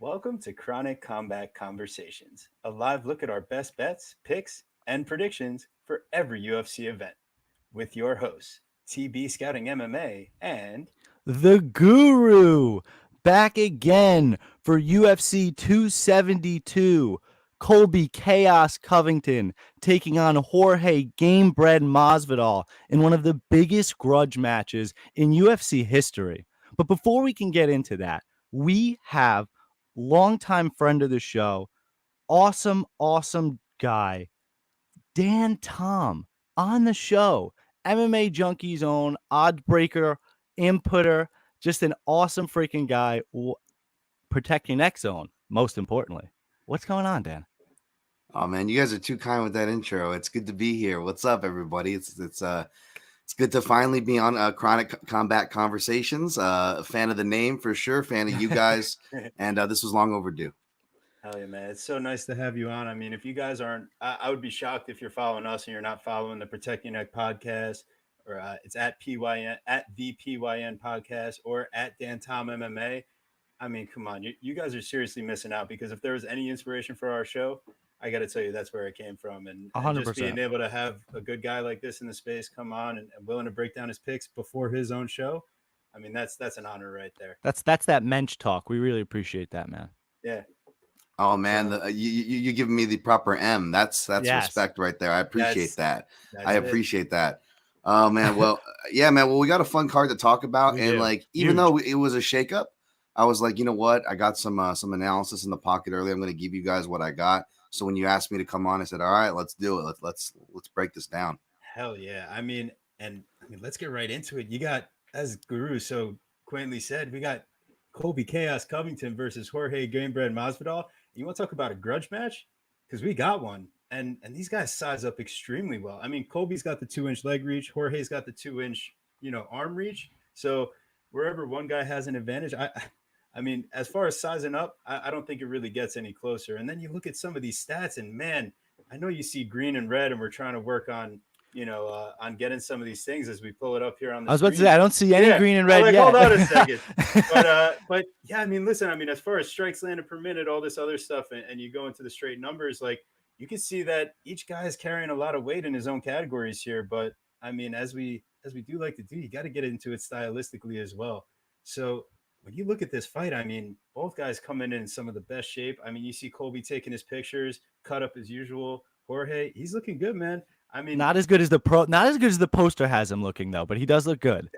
Welcome to Chronic Combat Conversations, a live look at our best bets, picks, and predictions for every UFC event. With your hosts, TB Scouting MMA and The Guru back again for UFC 272. Colby Chaos Covington taking on Jorge Gamebred Masvidal in one of the biggest grudge matches in UFC history. But before we can get into that, we have longtime friend of the show, awesome guy, Dan Tom on the show. MMA Junkie's own odd breaker, inputter, just an awesome freaking guy. Protect your neck zone, most importantly. What's going on, Dan? Oh man, you guys are too kind with that intro. It's good to be here. What's up, everybody? It's good to finally be on Chronic Combat Conversations. A fan of the name for sure, fan of you guys, and this was long overdue. hell yeah, man. It's so nice to have you on. I mean, if you guys aren't, I would be shocked if you're following us and you're not following the Protect Your Neck podcast, or it's at PYN, at the PYN podcast, or at Dan Tom MMA. I mean, come on, you guys are seriously missing out because if there was any inspiration for our show, I got to tell you, that's where it came from. And 100%. Just being able to have a good guy like this in the space come on and willing to break down his picks before his own show. I mean, that's an honor right there. That's that mensch talk. We really appreciate that, man. Yeah. Oh man, you giving me the proper M. That's Yes. Respect right there. I appreciate that. I it. appreciate that. Oh man, well, yeah, man. Well, we got a fun card to talk about, We and do. like, even Huge. though it was a shakeup, I was like, you know what? I got some analysis in the pocket earlier. I'm going to give you guys what I got. So when you asked me to come on, I said, all right, let's do it. Let's break this down. Hell yeah. I mean, let's get right into it. You got, as Guru so quaintly said, we got Colby Chaos Covington versus Jorge Gamebred Masvidal. You want to talk about a grudge match? Because we got one. And these guys size up extremely well. I mean, Colby's got the 2-inch leg reach. Jorge's got the 2-inch, arm reach. So wherever one guy has an advantage, I mean, as far as sizing up, I don't think it really gets any closer. And then you look at some of these stats, and man, I know you see green and red, and we're trying to work on, on getting some of these things as we pull it up here on the I was about screen. to say, I don't see any green and red yet. Hold on a second. But yeah, I mean, listen, as far as strikes landed per minute, all this other stuff, and you go into the straight numbers, like you can see that each guy is carrying a lot of weight in his own categories here. But I mean, as we do like to do, you got to get into it stylistically as well. So when you look at this fight, I mean, both guys coming in some of the best shape. I mean, you see Colby taking his pictures, cut up as usual. Jorge, he's looking good, man. I mean, not as good as the poster has him looking though, but he does look good.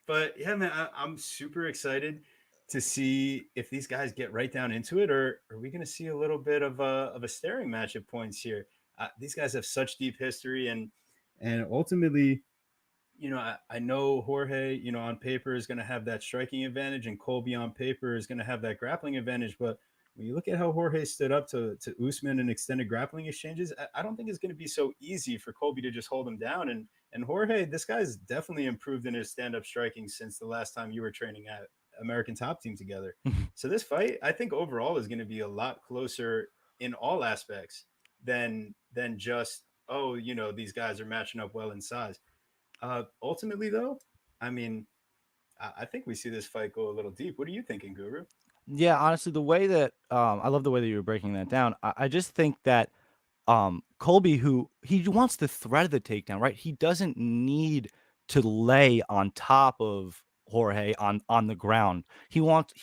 But yeah, man, I'm super excited to see if these guys get right down into it, or are we going to see a little bit of a staring match at points here? These guys have such deep history, and ultimately, I know Jorge, on paper is going to have that striking advantage, and Colby on paper is going to have that grappling advantage. But when you look at how Jorge stood up to Usman in extended grappling exchanges, I don't think it's going to be so easy for Colby to just hold him down. And Jorge, this guy's definitely improved in his stand-up striking since the last time you were training at American Top Team together. So this fight, I think overall is going to be a lot closer in all aspects than just, these guys are matching up well in size. Ultimately, though, I mean, I think we see this fight go a little deep. What are you thinking, Guru? Yeah, honestly, the way that I love the way that you were breaking that down. I just think that Colby, who he wants the threat of the takedown, right? He doesn't need to lay on top of Jorge on the ground. He wants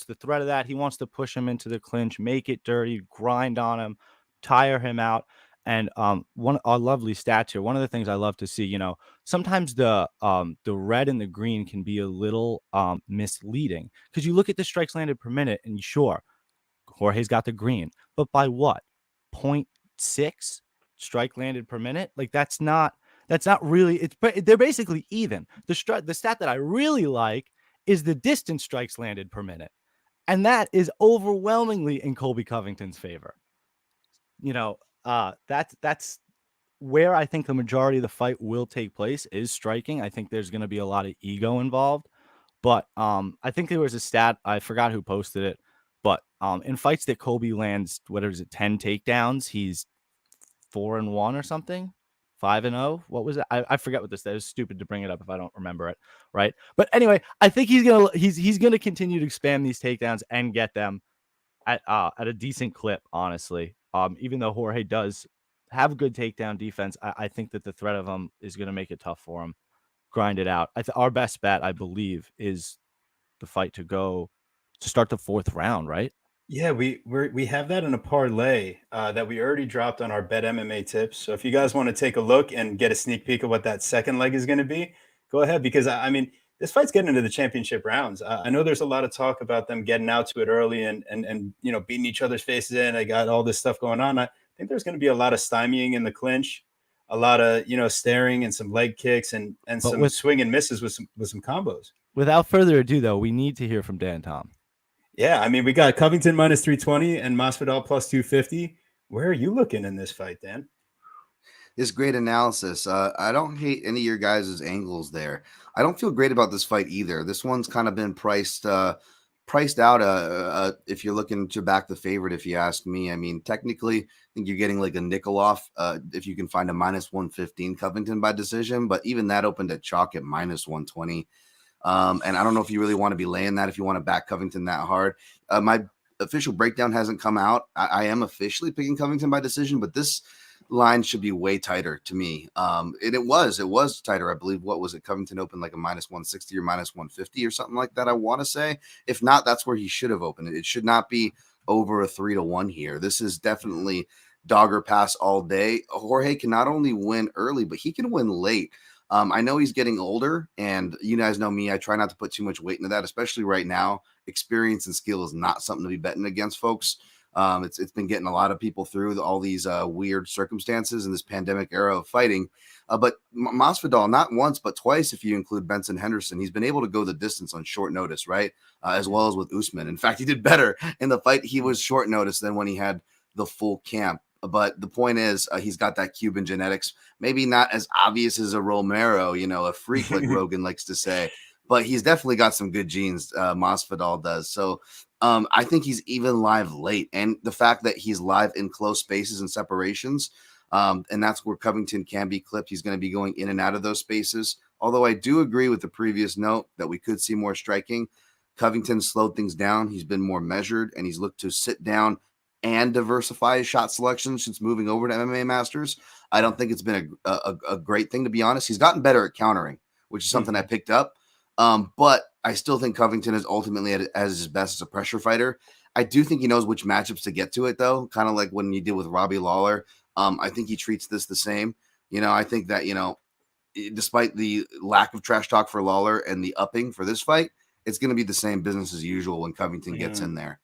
the threat of that. He wants to push him into the clinch, make it dirty, grind on him, tire him out. And one a lovely stat here. One of the things I love to see, sometimes the red and the green can be a little misleading because you look at the strikes landed per minute and sure, Jorge's got the green, but by what? 0.6 strike landed per minute? Like that's not really. They're basically even. The stat that I really like is the distance strikes landed per minute, and that is overwhelmingly in Colby Covington's favor. That's where I think the majority of the fight will take place is striking. I think there's going to be a lot of ego involved, but I think there was a stat, I forgot who posted it, but in fights that Colby lands, 10 takedowns, he's 4-1 or something, 5-0. What was it? I forget what this. That was stupid to bring it up if I don't remember it, right? But anyway, I think he's gonna continue to expand these takedowns and get them. at a decent clip, honestly. Even though Jorge does have good takedown defense, I think that the threat of him is going to make it tough for him. Grind it out. Our best bet, I believe, is the fight to start the 4th round, right? Yeah, we have that in a parlay that we already dropped on our Bet MMA tips. So if you guys want to take a look and get a sneak peek of what that second leg is going to be, go ahead. Because I mean, this fight's getting into the championship rounds. I know there's a lot of talk about them getting out to it early and beating each other's faces in. I got all this stuff going on. I think there's going to be a lot of stymieing in the clinch, a lot of staring and some leg kicks and some swing and misses with some combos. Without further ado, though, we need to hear from Dan Tom. Yeah, I mean, we got Covington minus 320 and Masvidal plus 250. Where are you looking in this fight, Dan? This great analysis. I don't hate any of your guys' angles there. I don't feel great about this fight either. This one's kind of been priced out if you're looking to back the favorite, if you ask me. I mean, technically, I think you're getting like a nickel off if you can find a minus 115 Covington by decision, but even that opened at chalk at minus 120. And I don't know if you really want to be laying that if you want to back Covington that hard. My official breakdown hasn't come out. I am officially picking Covington by decision, but this line should be way tighter to me. And it was tighter. I believe, what was it? Covington opened like a minus 160 or minus 150 or something like that, I want to say. If not, that's where he should have opened it. It should not be over a 3-1 here. This is definitely dogger pass all day. Jorge can not only win early, but he can win late. I know he's getting older, and you guys know me. I try not to put too much weight into that, especially right now. Experience and skill is not something to be betting against, folks. It's been getting a lot of people through all these weird circumstances in this pandemic era of fighting. But Masvidal, not once, but twice, if you include Benson Henderson, he's been able to go the distance on short notice, right? As well as with Usman. In fact, he did better in the fight. He was short notice than when he had the full camp. But the point is, he's got that Cuban genetics. Maybe not as obvious as a Romero, a freak like Rogan likes to say, but he's definitely got some good genes. Masvidal does. So I think he's even live late. And the fact that he's live in close spaces and separations, and that's where Covington can be clipped. He's going to be going in and out of those spaces. Although I do agree with the previous note that we could see more striking. Covington slowed things down. He's been more measured, and he's looked to sit down and diversify his shot selection since moving over to MMA Masters. I don't think it's been a great thing, to be honest. He's gotten better at countering, which is something I picked up. But I still think Covington is ultimately at his best as a pressure fighter. I do think he knows which matchups to get to it, though, kind of like when you did with Robbie Lawler. I think he treats this the same. I think that, despite the lack of trash talk for Lawler and the upping for this fight, it's going to be the same business as usual when Covington gets in there.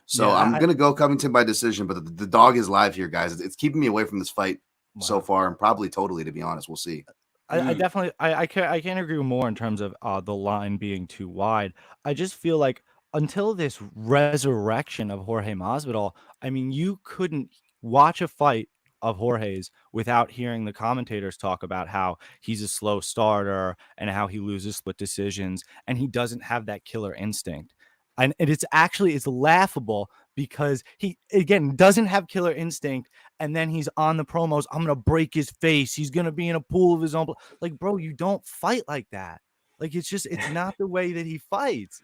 So yeah, I'm going to go Covington by decision, but the dog is live here, guys. It's keeping me away from this fight so far, and probably totally, to be honest. We'll see. I definitely I can't agree more in terms of the line being too wide. I just feel like until this resurrection of Jorge Masvidal, I mean, you couldn't watch a fight of Jorge's without hearing the commentators talk about how he's a slow starter and how he loses split decisions and he doesn't have that killer instinct. And it's laughable because he, again, doesn't have killer instinct. And then he's on the promos. I'm going to break his face. He's going to be in a pool of his own. Like, bro, you don't fight like that. Like, it's not the way that he fights.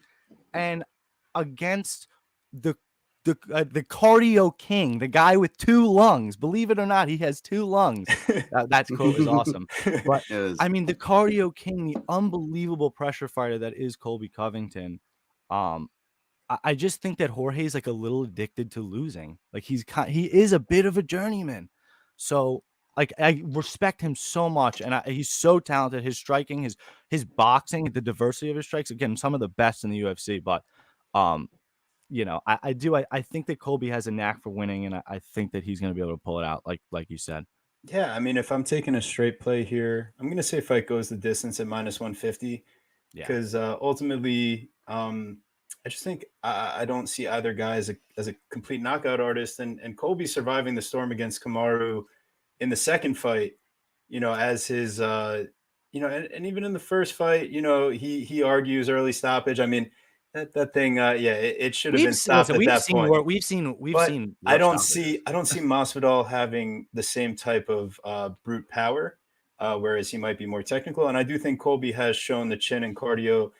And against the cardio king, the guy with 2 lungs, believe it or not, he has 2 lungs. That quote is awesome. But I mean, the cardio king, the unbelievable pressure fighter that is Colby Covington. I just think that Jorge's like a little addicted to losing. Like he is a bit of a journeyman. So like I respect him so much, and he's so talented. His striking, his boxing, the diversity of his strikes, again, some of the best in the UFC. But I think that Colby has a knack for winning, and I think that he's going to be able to pull it out, like you said. Yeah, I mean, if I'm taking a straight play here, I'm going to say fight goes the distance at minus 150 because ultimately, I just think I don't see either guy as a complete knockout artist, and Colby surviving the storm against Kamaru in the second fight, as his, and even in the first fight, he argues early stoppage. I mean, that thing, it should have been stopped at that point. We've seen. I don't see Masvidal having the same type of brute power, whereas he might be more technical. And I do think Colby has shown the chin and cardio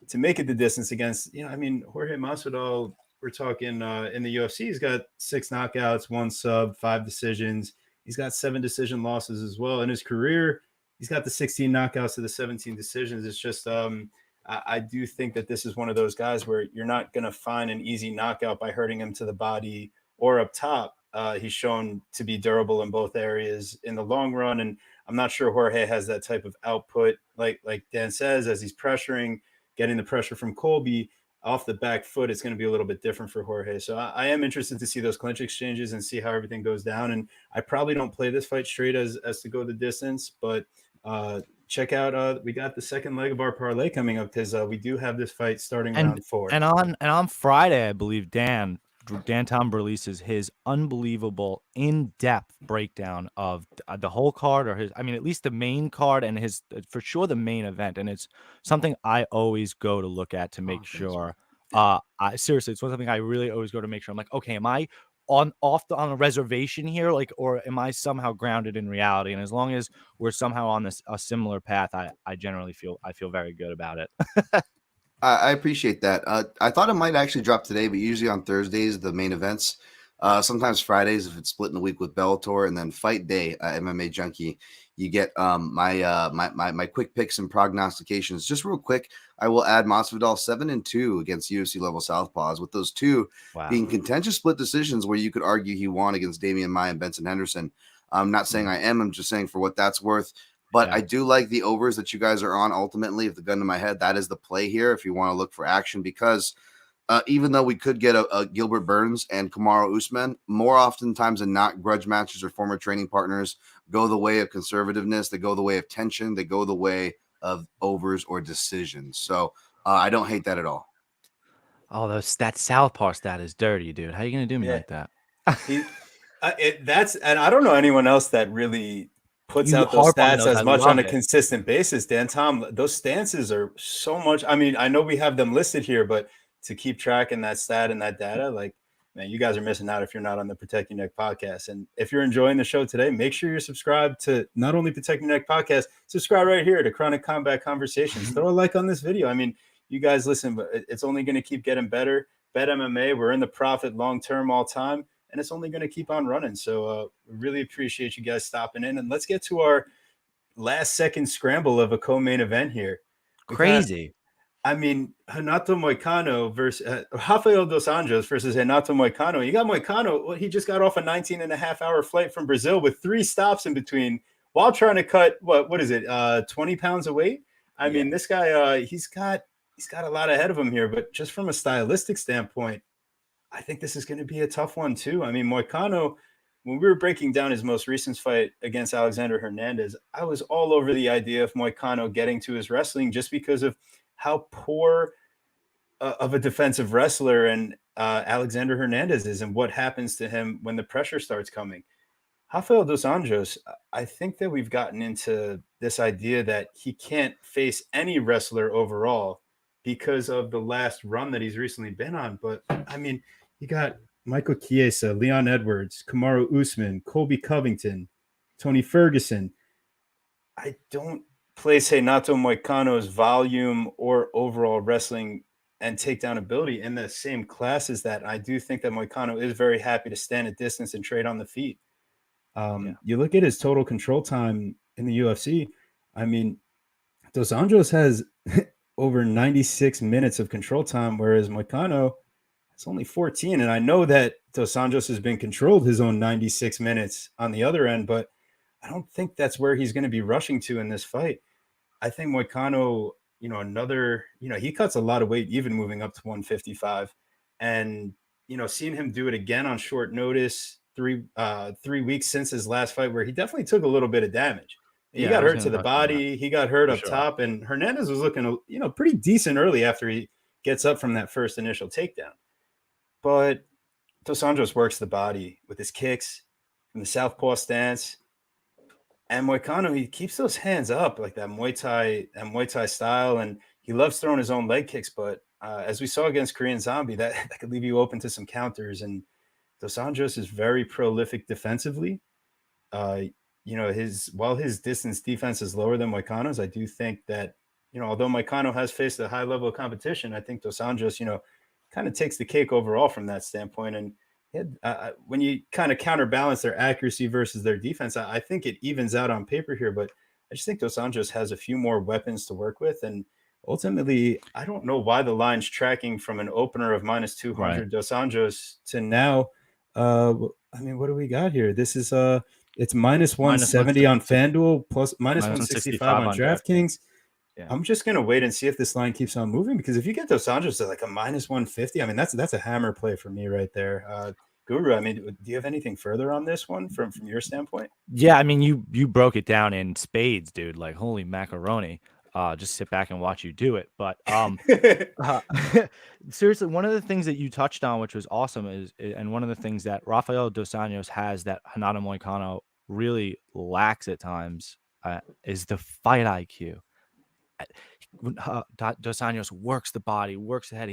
to make it the distance against, Jorge Masvidal. we're talking in the UFC, he's got 6 knockouts, 1 sub, 5 decisions. He's got 7 decision losses as well. In his career, he's got the 16 knockouts to the 17 decisions. It's just I do think that this is one of those guys where you're not going to find an easy knockout by hurting him to the body or up top. He's shown to be durable in both areas in the long run, and I'm not sure Jorge has that type of output, like Dan says, as he's pressuring, getting the pressure from Colby off the back foot. It's going to be a little bit different for Jorge. So I am interested to see those clinch exchanges and see how everything goes down. And I probably don't play this fight straight as to go the distance, but check out we got the second leg of our parlay coming up, because we do have this fight starting round 4. And on Friday, I believe Dan Tom releases his unbelievable in-depth breakdown of the whole card, or at least the main card, and his for sure the main event. And it's something I always go to look at to make sure. Seriously, it's something I really always go to make sure. I'm like, okay, am I on a reservation here, or am I somehow grounded in reality? And as long as we're somehow on a similar path, I generally feel very good about it. I appreciate that. I thought it might actually drop today, but usually on Thursdays, the main events, sometimes Fridays if it's split in the week with Bellator, and then fight day, MMA Junkie, you get my quick picks and prognostications. Just real quick, I will add Masvidal 7-2 against UFC level southpaws, with those two being contentious split decisions where you could argue he won against Damian Maia and Benson Henderson. I'm not saying I am. I'm just saying for what that's worth. But I do like the overs that you guys are on. Ultimately, if the gun to my head, that is the play here if you want to look for action, because even though we could get a Gilbert Burns and Kamaru Usman, more oftentimes than not, grudge matches or former training partners go the way of conservativeness. They go the way of tension. They go the way of overs or decisions. So I don't hate that at all. Oh, that southpaw stat is dirty, dude. How are you going to do me like that? And I don't know anyone else that really puts out those stats as much on a consistent basis. Dan Tom, those stances are so much. I mean, I know we have them listed here, but to keep tracking that stat and that data, like, man, you guys are missing out if you're not on the Protect Your Neck podcast. And if you're enjoying the show today, make sure you're subscribed to not only Protect Your Neck podcast, subscribe right here to Chronic Combat Conversations. Throw a like on this video. I mean, you guys listen, but it's only going to keep getting better. Bet MMA, we're in the profit long-term all time, and it's only going to keep on running. So we really appreciate you guys stopping in. And let's get to our last-second scramble of a co-main event here. Crazy. Renato Moicano versus Rafael Dos Anjos versus Renato Moicano. You got Moicano. Well, he just got off a 19-and-a-half-hour flight from Brazil with 3 stops in between while trying to cut, what is it, 20 pounds of weight? I mean, this guy, he's got a lot ahead of him here, but just from a stylistic standpoint, I think this is going to be a tough one too. I mean, Moicano, when we were breaking down his most recent fight against Alexander Hernandez, I was all over the idea of Moicano getting to his wrestling just because of how poor of a defensive wrestler and Alexander Hernandez is, and what happens to him when the pressure starts coming. Rafael Dos Anjos, I think that we've gotten into this idea that he can't face any wrestler overall because of the last run that he's recently been on. But I mean, you got Michael Chiesa, Leon Edwards, Kamaru Usman, Colby Covington, Tony Ferguson. I don't place Renato Moicano's volume or overall wrestling and takedown ability in the same class as that. I do think that Moicano is very happy to stand at distance and trade on the feet. You look at his total control time in the UFC. I mean, Dos Anjos has over 96 minutes of control time, whereas Moicano has only 14. And I know that Dos Anjos has been controlled his own 96 minutes on the other end, but I don't think that's where he's going to be rushing to in this fight. I think Moicano, he cuts a lot of weight, even moving up to 155. And, seeing him do it again on short notice, 3 weeks since his last fight, where he definitely took a little bit of damage. He got hurt to the body. He got hurt up top, and Hernandez was looking, pretty decent early after he gets up from that first initial takedown. But Dos Anjos works the body with his kicks from the southpaw stance. And Moicano, he keeps those hands up like that Muay Thai style, and he loves throwing his own leg kicks. But as we saw against Korean Zombie, that could leave you open to some counters. And Dos Anjos is very prolific defensively. While his distance defense is lower than Moicano's, I do think that, although Moicano has faced a high level of competition, I think Dos Anjos, kind of takes the cake overall from that standpoint. And when you kind of counterbalance their accuracy versus their defense, I think it evens out on paper here. But I just think Dos Anjos has a few more weapons to work with. And ultimately, I don't know why the line's tracking from an opener of minus 200 Dos Anjos to now. I mean, what do we got here? This is it's minus 170 on FanDuel, plus minus 165 on DraftKings. Yeah. I'm just gonna wait and see if this line keeps on moving, because if you get Dos Anjos to like a minus 150, I mean that's a hammer play for me right there. Guru, I mean, do you have anything further on this one from your standpoint? Yeah, I mean, you broke it down in spades, dude. Like, holy macaroni. Just sit back and watch you do it. But seriously, one of the things that you touched on, which was awesome, and one of the things that Rafael Dos Anjos has that Renato Moicano really lacks at times is the fight IQ. Dos Anjos works the body, works the head.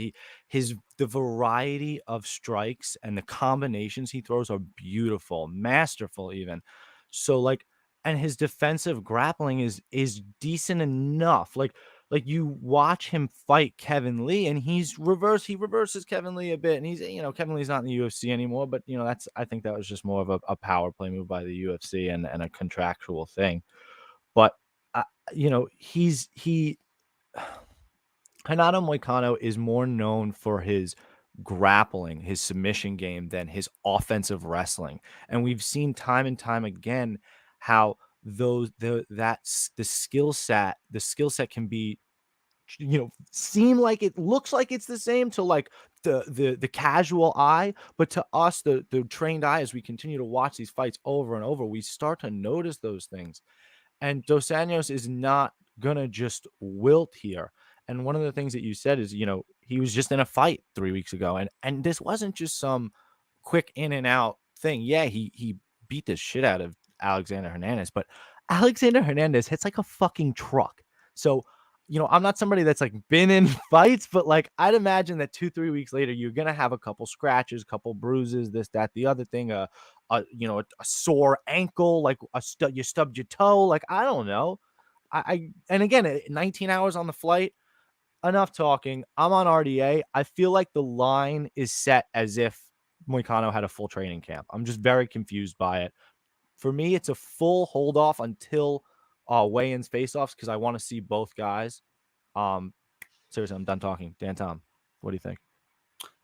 The variety of strikes and the combinations he throws are beautiful, masterful even. So like, and his defensive grappling is decent enough. Like you watch him fight Kevin Lee, and he reverses Kevin Lee a bit, and he's, Kevin Lee's not in the UFC anymore, but I think that was just more of a power play move by the UFC and a contractual thing. But Renato Moicano is more known for his grappling, his submission game, than his offensive wrestling. And we've seen time and time again how the skill set can be, seem like it looks like it's the same to like the casual eye, but to us, the trained eye, as we continue to watch these fights over and over, we start to notice those things. And Dos Anjos is not gonna just wilt here. And one of the things that you said is, he was just in a fight 3 weeks ago, and this wasn't just some quick in and out thing. Yeah, he beat the shit out of Alexander Hernandez, but Alexander Hernandez hits like a fucking truck. So, I'm not somebody that's like been in fights, but like I'd imagine that 2-3 weeks later, you're gonna have a couple scratches, couple bruises, this, that, the other thing, a sore ankle, like you stubbed your toe, like I don't know. And again, 19 hours on the flight, enough talking. I'm on RDA. I feel like the line is set as if Moicano had a full training camp. I'm just very confused by it. For me, it's a full hold off until weigh-ins, face-offs, because I want to see both guys. Seriously, I'm done talking. Dan Tom, what do you think?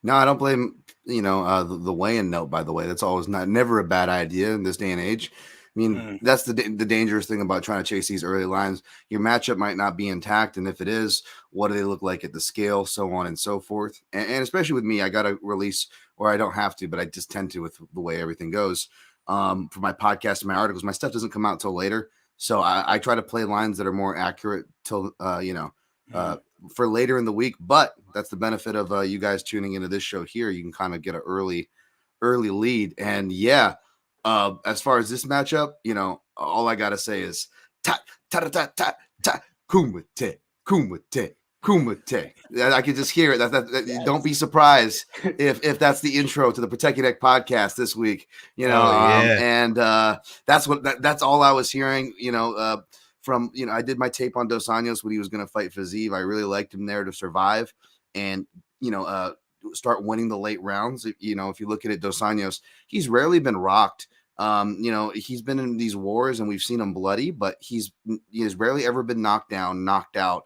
No, I don't blame, the weigh-in note, by the way. That's always never a bad idea in this day and age. I mean, that's the dangerous thing about trying to chase these early lines. Your matchup might not be intact, and if it is, what do they look like at the scale, so on and so forth. And especially with me, I got to release, or I don't have to, but I just tend to with the way everything goes. For my podcast and my articles, my stuff doesn't come out till later. So I try to play lines that are more accurate till, for later in the week. But that's the benefit of you guys tuning into this show here. You can kind of get an early lead. And yeah, as far as this matchup, all I got to say is ta ta ta ta ta kumite kumite kumite. I can just hear it. That don't be surprised if that's the intro to the Protect Your Neck podcast this week. And that's all I was hearing. From I did my tape on Dos Anjos when he was going to fight Fiziev. I really liked him there to survive and start winning the late rounds. If you look at it, Dos Anjos, he's rarely been rocked. He's been in these wars and we've seen him bloody, but he has rarely ever been knocked down, knocked out.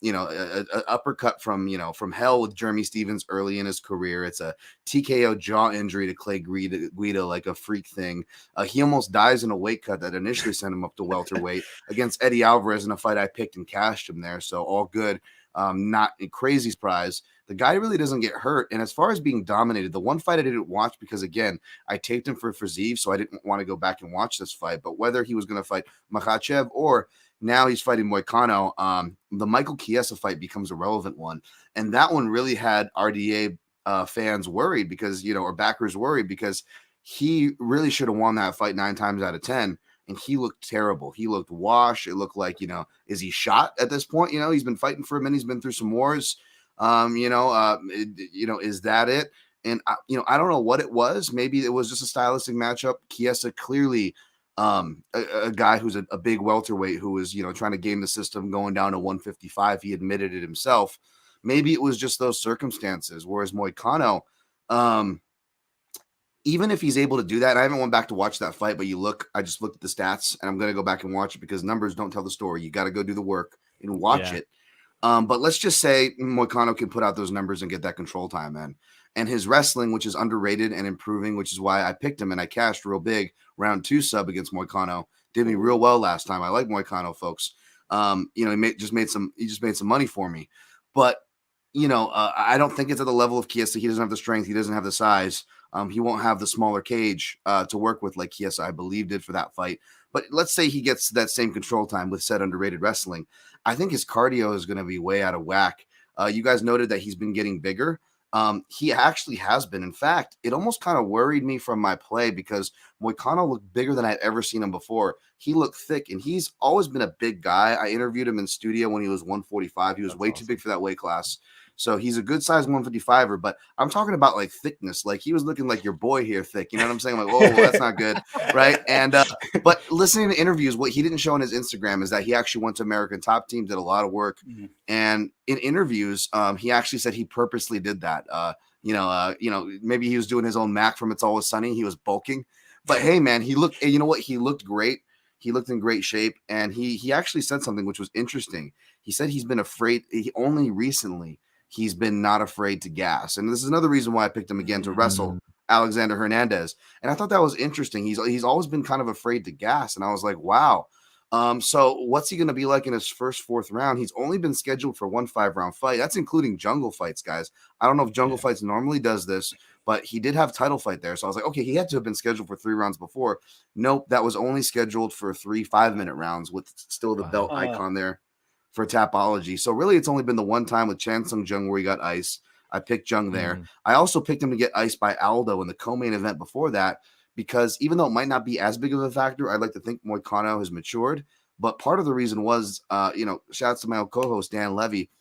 An uppercut from hell with Jeremy Stevens early in his career. It's a TKO jaw injury to Clay Guida, like a freak thing. He almost dies in a weight cut that initially sent him up to welterweight against Eddie Alvarez in a fight I picked and cashed him there. So all good. Not a crazy surprise. The guy really doesn't get hurt. And as far as being dominated, the one fight I didn't watch because, again, I taped him for Fiziev, so I didn't want to go back and watch this fight. But whether he was going to fight Makhachev or now he's fighting Moicano, the Michael Chiesa fight becomes a relevant one. And that one really had RDA fans worried because, or backers worried because he really should have won that fight 9 times out of 10. And he looked terrible. He looked washed. It looked like, is he shot at this point? He's been fighting for a minute. He's been through some wars. Is that it? And, I don't know what it was. Maybe it was just a stylistic matchup. Chiesa clearly a guy who's a big welterweight who was, trying to game the system going down to 155. He admitted it himself. maybe it was just those circumstances. Whereas Moicano, even if he's able to do that, and I haven't went back to watch that fight, but I just looked at the stats, and I'm going to go back and watch it because numbers don't tell the story. You got to go do the work and watch it. But let's just say Moicano can put out those numbers and get that control time, man. And his wrestling, which is underrated and improving, which is why I picked him and I cashed real big round 2 sub against Moicano. Did me real well last time. I like Moicano, folks. He just made some money for me. But I don't think it's at the level of Chiesa. He doesn't have the strength. He doesn't have the size. He won't have the smaller cage to work with like Chiesa, I believe, did for that fight. But let's say he gets that same control time with said underrated wrestling. I think his cardio is going to be way out of whack. You guys noted that he's been getting bigger. He actually has been. In fact, it almost kind of worried me from my play because Moicano looked bigger than I'd ever seen him before. He looked thick, and he's always been a big guy. I interviewed him in studio when he was 145. He was way too big for that weight class. So he's a good size 155er, but I'm talking about like thickness. Like he was looking like your boy here thick. You know what I'm saying? Like, oh, that's not good. Right. And, but listening to interviews, what he didn't show on his Instagram is that he actually went to American Top Team, did a lot of work. Mm-hmm. And in interviews, he actually said he purposely did that. Maybe he was doing his own Mac from It's Always Sunny. He was bulking, but hey, man, he looked great. He looked in great shape. And he actually said something which was interesting. He said he's been afraid. He's been not afraid to gas. And this is another reason why I picked him again to wrestle Alexander Hernandez. And I thought that was interesting. He's always been kind of afraid to gas. And I was like, wow. So what's he going to be like in his first 4th round? He's only been scheduled for 1 5-round fight. That's including Jungle Fights, guys. I don't know if Jungle Fights normally does this, but he did have title fight there. So I was like, okay, he had to have been scheduled for 3 rounds before. Nope, that was only scheduled for 3 5-minute rounds with still the belt icon there for Tapology. So really it's only been the one time with Chan Sung Jung where he got ice. I picked Jung there. I also picked him to get iced by Aldo in the co-main event before that, because even though it might not be as big of a factor, I'd like to think Moicano has matured. But part of the reason was, shout out to my co-host, Dan Levy.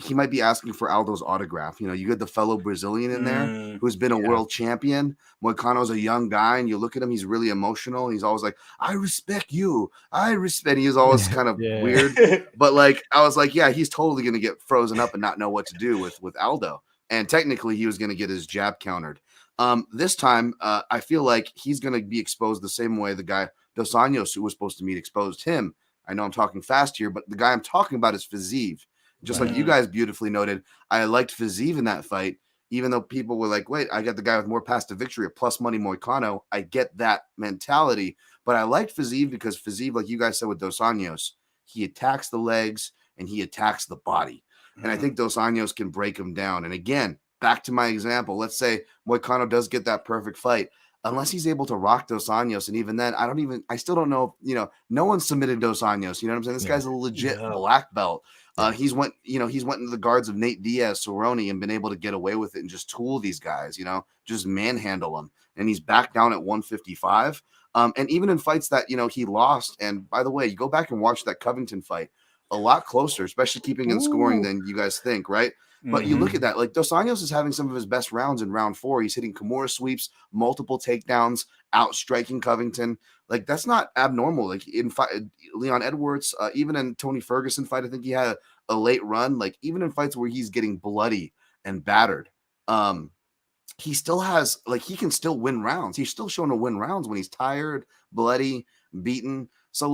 He might be asking for Aldo's autograph. You get the fellow Brazilian in there who's been a world champion. Moicano's a young guy, and you look at him, he's really emotional. He's always like, I respect you. He's always kind of weird. But I was like, yeah, he's totally going to get frozen up and not know what to do with Aldo. And technically he was going to get his jab countered. This time, I feel like he's going to be exposed the same way the guy Dos Anjos, who was supposed to meet, exposed him. I know I'm talking fast here, but the guy I'm talking about is Fiziev. Just like you guys beautifully noted, I liked Fiziev in that fight, even though people were like, wait, I got the guy with more paths to victory, a plus money Moicano. I get that mentality, but I liked Fiziev because Fiziev, like you guys said with Dos Anjos, he attacks the legs and he attacks the body. And I think Dos Anjos can break him down. And again, back to my example, let's say Moicano does get that perfect fight. Unless he's able to rock Dos Anjos, and even then, I still don't know. No one submitted Dos Anjos. You know what I'm saying? This guy's a legit black belt. He's went into the guards of Nate Diaz, Cerrone, and been able to get away with it and just tool these guys. Just manhandle them. And he's back down at 155. And even in fights that he lost. And by the way, you go back and watch that Covington fight. A lot closer, especially keeping in scoring than you guys think, right? But you look at that, like Dos Anjos is having some of his best rounds in round 4. He's hitting Kimura sweeps, multiple takedowns, outstriking Covington. Like that's not abnormal. Like in Leon Edwards, even in Tony Ferguson fight, I think he had a late run. Like even in fights where he's getting bloody and battered, he still has he can still win rounds. He's still showing to win rounds when he's tired, bloody, beaten. So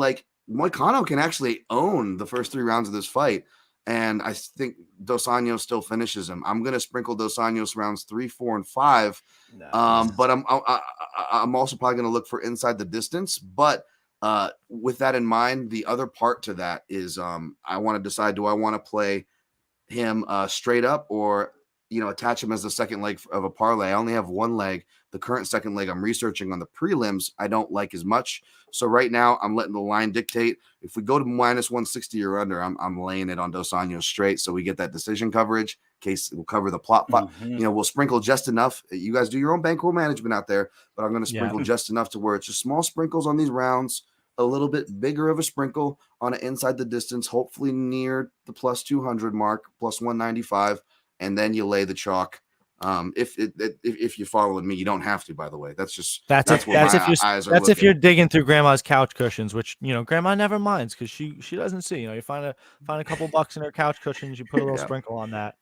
Moicano can actually own the first 3 rounds of this fight. And I think Dos Anjos still finishes him. I'm going to sprinkle Dos Anjos rounds 3, 4, and 5. Nice. But I'm also probably going to look for inside the distance. But with that in mind, the other part to that is I want to decide, do I want to play him straight up or attach him as the second leg of a parlay? I only have one leg. The current second leg I'm researching on the prelims, I don't like as much. So right now I'm letting the line dictate. If we go to minus 160 or under, I'm laying it on Dos Anjos straight. So we get that decision coverage in case we'll cover the plot. We'll sprinkle just enough. You guys do your own bankroll management out there, but I'm going to sprinkle just enough to where it's just small sprinkles on these rounds, a little bit bigger of a sprinkle on an inside the distance, hopefully near the plus 200 mark, plus 195. And then you lay the chalk. If you're following me, you don't have to. By the way, that's if you're digging through Grandma's couch cushions, which Grandma never minds because she doesn't see. You find a couple bucks in her couch cushions, you put a little sprinkle on that.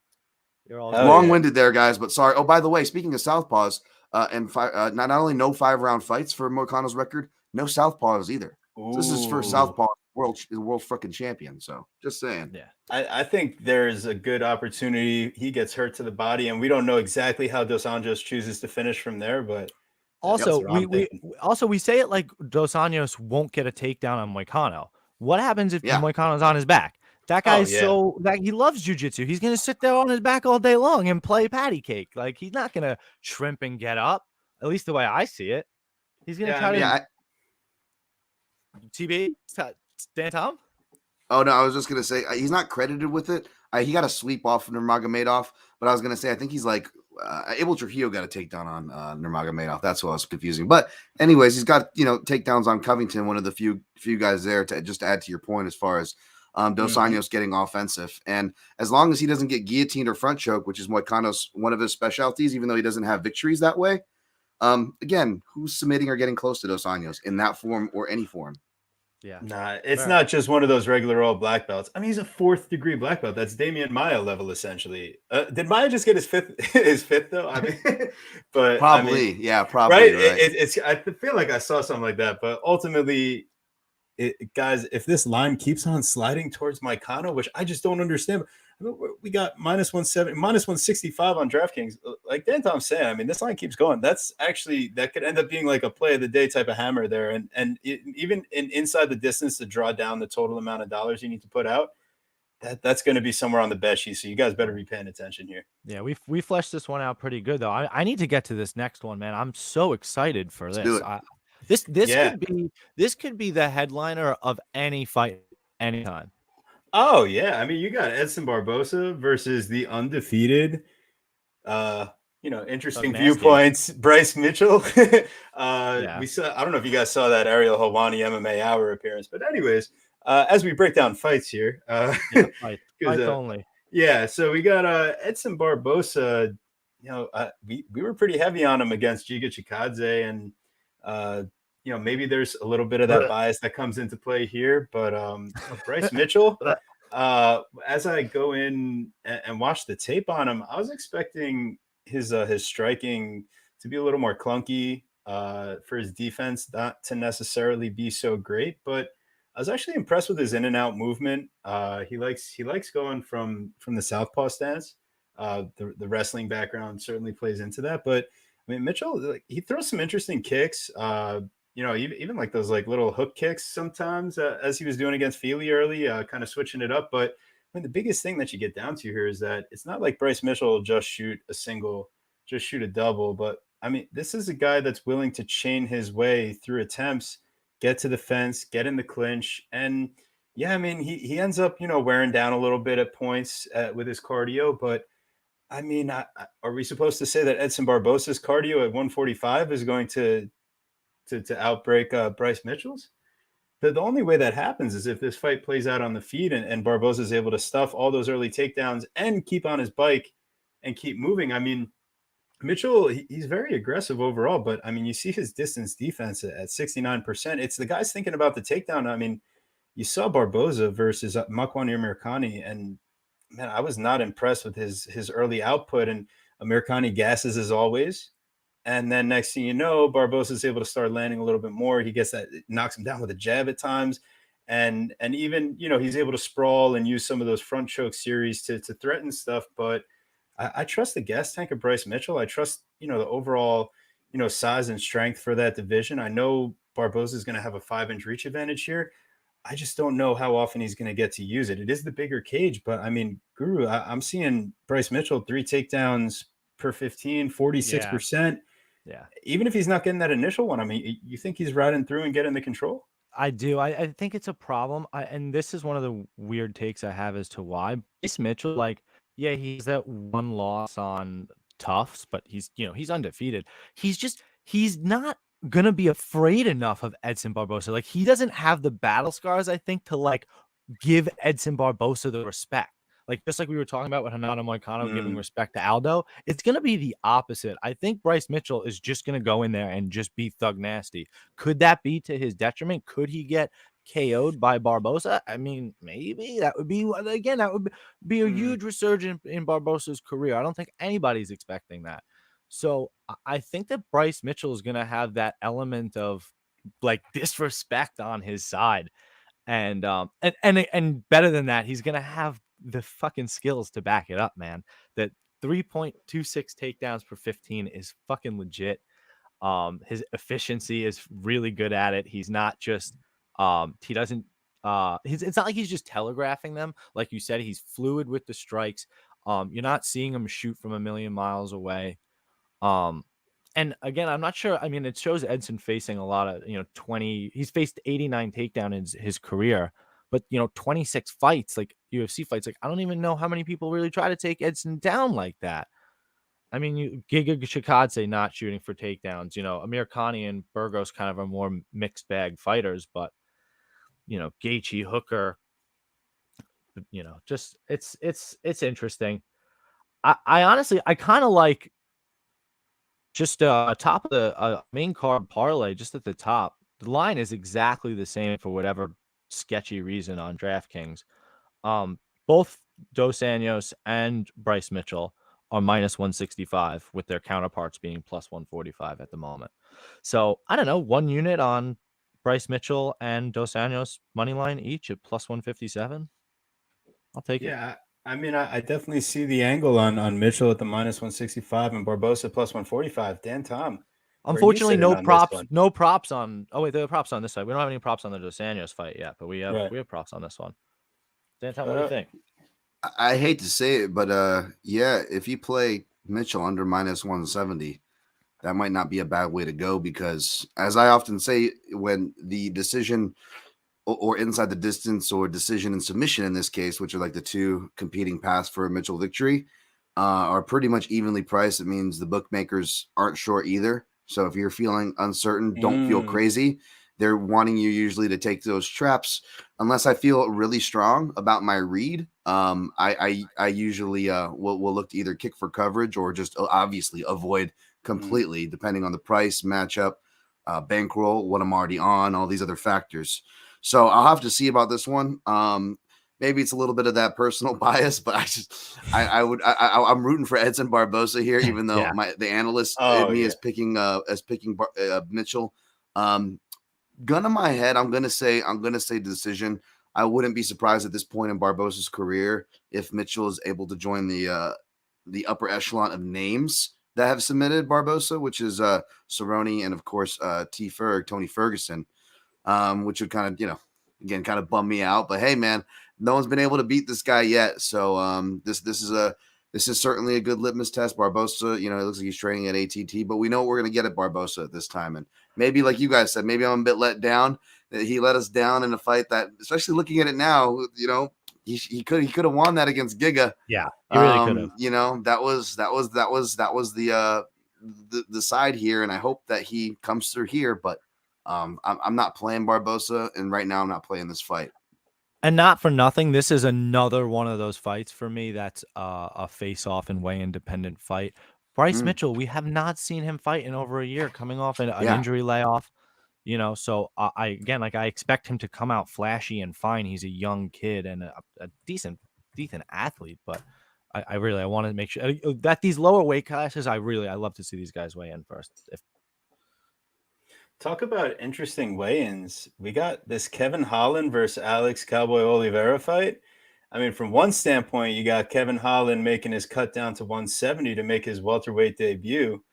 You're all Oh, good. Long-winded there, guys, but sorry. Oh, by the way, speaking of southpaws, not only no 5-round fights for Moicano's record, no southpaws either. So this is his first Ooh. southpaw world freaking champion. So just saying. Yeah. I think there's a good opportunity. He gets hurt to the body, and we don't know exactly how Dos Anjos chooses to finish from there. But Also, that's what I'm thinking. we say it like Dos Anjos won't get a takedown on Moicano. What happens if Yeah. Moicano's on his back? That Oh, guy's yeah. so that he loves jujitsu. He's gonna sit there on his back all day long and play patty cake. Like he's not gonna shrimp and get up. At least the way I see it. He's gonna Yeah, I try mean, to TB Dan Tom. Oh no, I was just gonna say he's not credited with it. He got a sweep off Nurmagomedov, but I was gonna say I think he's like Abel Trujillo got a takedown on Nurmagomedov. That's what I was confusing. But anyways, he's got takedowns on Covington, one of the few guys there to just add to your point as far as Dos Anjos getting offensive. And as long as he doesn't get guillotined or front choke, which is Moicano's one of his specialties, even though he doesn't have victories that way. Again, who's submitting or getting close to Dos Anjos in that form or any form? Yeah. Nah, it's not just one of those regular old black belts. I mean, he's a 4th degree black belt. That's Damian Maya level, essentially. Did Maya just get his fifth though? I mean, but Probably, I mean, yeah, probably. right. Right. It's. I feel like I saw something like that, but ultimately, guys, if this line keeps on sliding towards Moicano, which I just don't understand. I mean, we got -170, -165 on DraftKings. Like Dan Tom's saying, I mean, this line keeps going. That could end up being like a play of the day type of hammer there, and even inside the distance to draw down the total amount of dollars you need to put out. That's going to be somewhere on the bet sheet. So you guys better be paying attention here. Yeah, we fleshed this one out pretty good though. I need to get to this next one, man. I'm so excited for Let's do this. it. This could be the headliner of any fight anytime. Oh yeah, I mean, you got Edson Barbosa versus the undefeated. Interesting viewpoints. Bryce Mitchell. Yeah. We saw. I don't know if you guys saw that Ariel Helwani MMA Hour appearance, but anyways, as we break down fights here, Fights only. Yeah, so we got Edson Barbosa. We were pretty heavy on him against Giga Chikadze, and maybe there's a little bit of that bias that comes into play here. But Bryce Mitchell, as I go in and watch the tape on him, I was expecting his striking to be a little more clunky, for his defense not to necessarily be so great, but I was actually impressed with his in and out movement. He likes going from the southpaw stance. The wrestling background certainly plays into that, but I mean, Mitchell, he throws some interesting kicks. Even like those like little hook kicks sometimes, as he was doing against Feely early, kind of switching it up. But I mean, the biggest thing that you get down to here is that it's not like Bryce Mitchell will just shoot a single, just shoot a double. But I mean, this is a guy that's willing to chain his way through attempts, get to the fence, get in the clinch. And yeah, I mean, he ends up, wearing down a little bit at points with his cardio. But I mean, are we supposed to say that Edson Barbosa's cardio at 145 is going to outbreak Bryce Mitchell's? The only way that happens is if this fight plays out on the feet and Barbosa is able to stuff all those early takedowns and keep on his bike and keep moving. I mean, Mitchell, he's very aggressive overall, but I mean, you see his distance defense at 69%. It's the guys thinking about the takedown. I mean, you saw Barbosa versus Makwan Amirkhani, and man, I was not impressed with his early output. And Amirkhani gasses as always. And then next thing you know, Barbosa is able to start landing a little bit more. He gets that, knocks him down with a jab at times. And even, he's able to sprawl and use some of those front choke series to threaten stuff. But I trust the gas tank of Bryce Mitchell. I trust, the overall, size and strength for that division. I know Barbosa is going to have a 5-inch reach advantage here. I just don't know how often he's going to get to use it. It is the bigger cage, but I mean, Guru, I'm seeing Bryce Mitchell 3 takedowns per 15, 46%. Yeah. Even if he's not getting that initial one, I mean, you think he's riding through and getting the control? I do. I think it's a problem. And this is one of the weird takes I have as to why Bryce Mitchell, he's that one loss on Tufts, but he's undefeated. He's not gonna be afraid enough of Edson Barbosa. He doesn't have the battle scars, I think, to give Edson Barbosa the respect. Just like we were talking about with Renato Moicano giving respect to Aldo, it's going to be the opposite. I think Bryce Mitchell is just going to go in there and just be thug nasty. Could that be to his detriment? Could he get KO'd by Barbosa, I mean, maybe that would be a huge resurgence in Barbosa's career. I don't think anybody's expecting that. So I think that Bryce Mitchell is going to have that element of like disrespect on his side. And better than that, he's going to have the fucking skills to back it up, man. That 3.26 takedowns per 15 is fucking legit. His efficiency is really good at it. He's not just he doesn't it's not like he's just telegraphing them. Like you said, he's fluid with the strikes. You're not seeing him shoot from a million miles away. And again, I'm not sure. I mean, it shows Edson facing a lot of, 20. He's faced 89 takedown in his career, but 26 fights, like UFC fights. Like, I don't even know how many people really try to take Edson down like that. I mean, Giga Chikadze not shooting for takedowns. Amir Khani and Burgos kind of are more mixed bag fighters, but Gaethje, Hooker, just it's interesting. I honestly, I kind of like just top of the main card parlay, just at the top. The line is exactly the same for whatever sketchy reason on DraftKings. Both Dos Anjos and Bryce Mitchell are minus 165, with their counterparts being plus 145 at the moment. So I don't know, 1 unit on Bryce Mitchell and Dos Anjos money line each at plus 157. I'll take it. Yeah, I mean, I definitely see the angle on Mitchell at the minus 165 and Barbosa plus 145. Dan, Tom, unfortunately, no props on. Oh wait, there are props on this side. We don't have any props on the Dos Anjos fight yet, but we have props on this one. Dan, Tom, what do you think? I hate to say it, but yeah, if you play Mitchell under minus 170, that might not be a bad way to go, because as I often say, when the decision or inside the distance or decision and submission in this case, which are like the two competing paths for a Mitchell victory, are pretty much evenly priced. It means the bookmakers aren't sure either. So if you're feeling uncertain, don't feel crazy. They're wanting you usually to take those traps. Unless I feel really strong about my read, I usually will look to either kick for coverage or just obviously avoid completely, depending on the price, matchup, bankroll, what I'm already on, all these other factors. So I'll have to see about this one. Maybe it's a little bit of that personal bias, but I'm rooting for Edson Barbosa here, even though the analyst in me is picking Mitchell. Gun in my head, I'm gonna say decision. I wouldn't be surprised at this point in Barbosa's career if Mitchell is able to join the upper echelon of names that have submitted Barbosa, which is Cerrone and of course Tony Ferguson, which would kind of again kind of bum me out. But hey, man, no one's been able to beat this guy yet, so this is certainly a good litmus test. Barbosa, it looks like he's training at ATT, but we know what we're going to get at Barbosa at this time. And maybe, like you guys said, maybe I'm a bit let down that he let us down in a fight that, especially looking at it now, he could have won that against Giga. Yeah, he really could have. That was the side here, and I hope that he comes through here. But I'm not playing Barbosa, and right now I'm not playing this fight. And not for nothing, this is another one of those fights for me that's a face-off and way independent fight. Bryce Mitchell, we have not seen him fight in over a year, coming off an injury layoff. So I expect him to come out flashy and fine. He's a young kid and a decent athlete, but I want to make sure that these lower weight classes, I love to see these guys weigh in first. Talk about interesting weigh-ins. We got this Kevin Holland versus Alex Cowboy Oliveira fight. I mean, from one standpoint, you got Kevin Holland making his cut down to 170 to make his welterweight debut,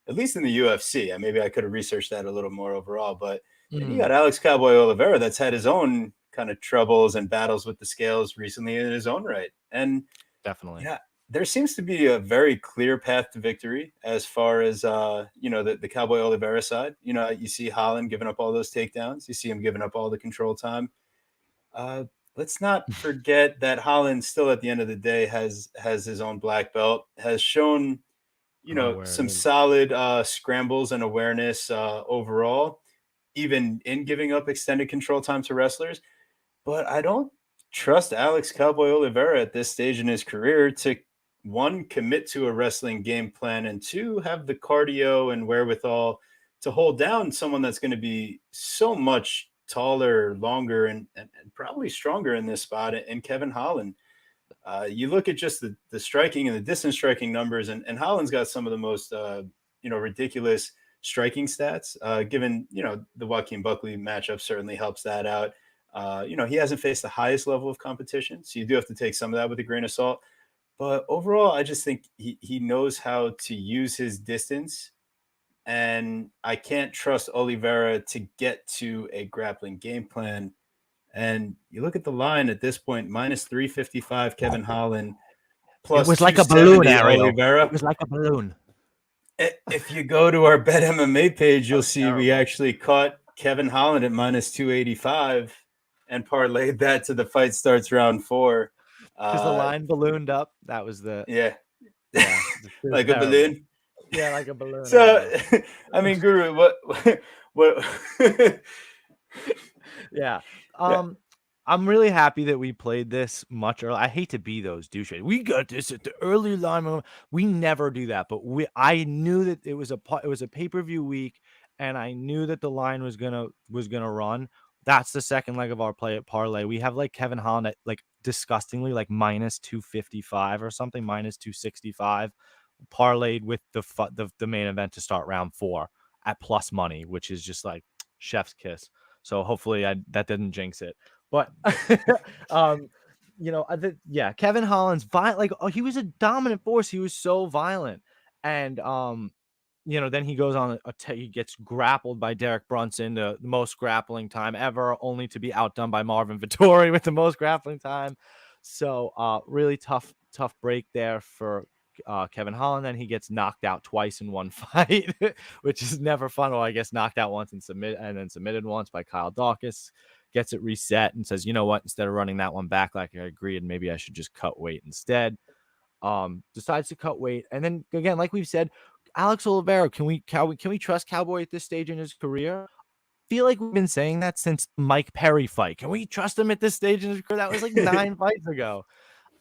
at least in the UFC. Maybe I could have researched that a little more overall. But then you got Alex Cowboy Oliveira that's had his own kind of troubles and battles with the scales recently in his own right. And definitely, there seems to be a very clear path to victory as far as, the Cowboy Oliveira side. You see Holland giving up all those takedowns. You see him giving up all the control time. Let's not forget that Holland still at the end of the day has his own black belt, has shown, some solid scrambles and awareness overall, even in giving up extended control time to wrestlers. But I don't trust Alex Cowboy Oliveira at this stage in his career to, one, commit to a wrestling game plan, and two, have the cardio and wherewithal to hold down someone that's going to be so much taller, longer, and probably stronger in this spot, and Kevin Holland. You look at just the striking and the distance striking numbers, and Holland's got some of the most ridiculous striking stats. Given the Joaquin Buckley matchup certainly helps that out. He hasn't faced the highest level of competition, so you do have to take some of that with a grain of salt. But overall, I just think he knows how to use his distance, and I can't trust Oliveira to get to a grappling game plan. And you look at the line at this point, minus 355 Kevin Holland, plus it was like a balloon, Ariel. Oliveira. It was like a balloon. If you go to our Bet MMA page, you'll see we actually caught Kevin Holland at minus 285 and parlayed that to the fight starts round 4. Because the line ballooned up. That was the like a balloon. Yeah, like a balloon. So, I mean, Guru, what? Yeah. I'm really happy that we played this much early. I hate to be those douches. We got this at the early line. We never do that, but I knew that it was a pay-per-view week, and I knew that the line was gonna run. That's the second leg of our parlay. We have like Kevin Holland at like disgustingly like minus 255 or something, minus 265, parlayed with the main event to start round 4 at plus money, which is just like chef's kiss. So hopefully that didn't jinx it. But Kevin Holland's violent. Like, he was a dominant force. He was so violent, and then he goes on he gets grappled by Derek Brunson, the most grappling time ever, only to be outdone by Marvin Vettori with the most grappling time. So really tough break there for Kevin Holland. Then he gets knocked out twice in one fight, which is never fun. Well, I guess knocked out once and then submitted once by Kyle Dawkins. Gets it reset and says, you know what, instead of running that one back like I agreed, maybe I should just cut weight instead. Decides to cut weight. And then again, like we've said, Alex Oliveira, can we trust Cowboy at this stage in his career? Feel like we've been saying that since Mike Perry fight. Can we trust him at this stage in his career? That was like 9 fights ago.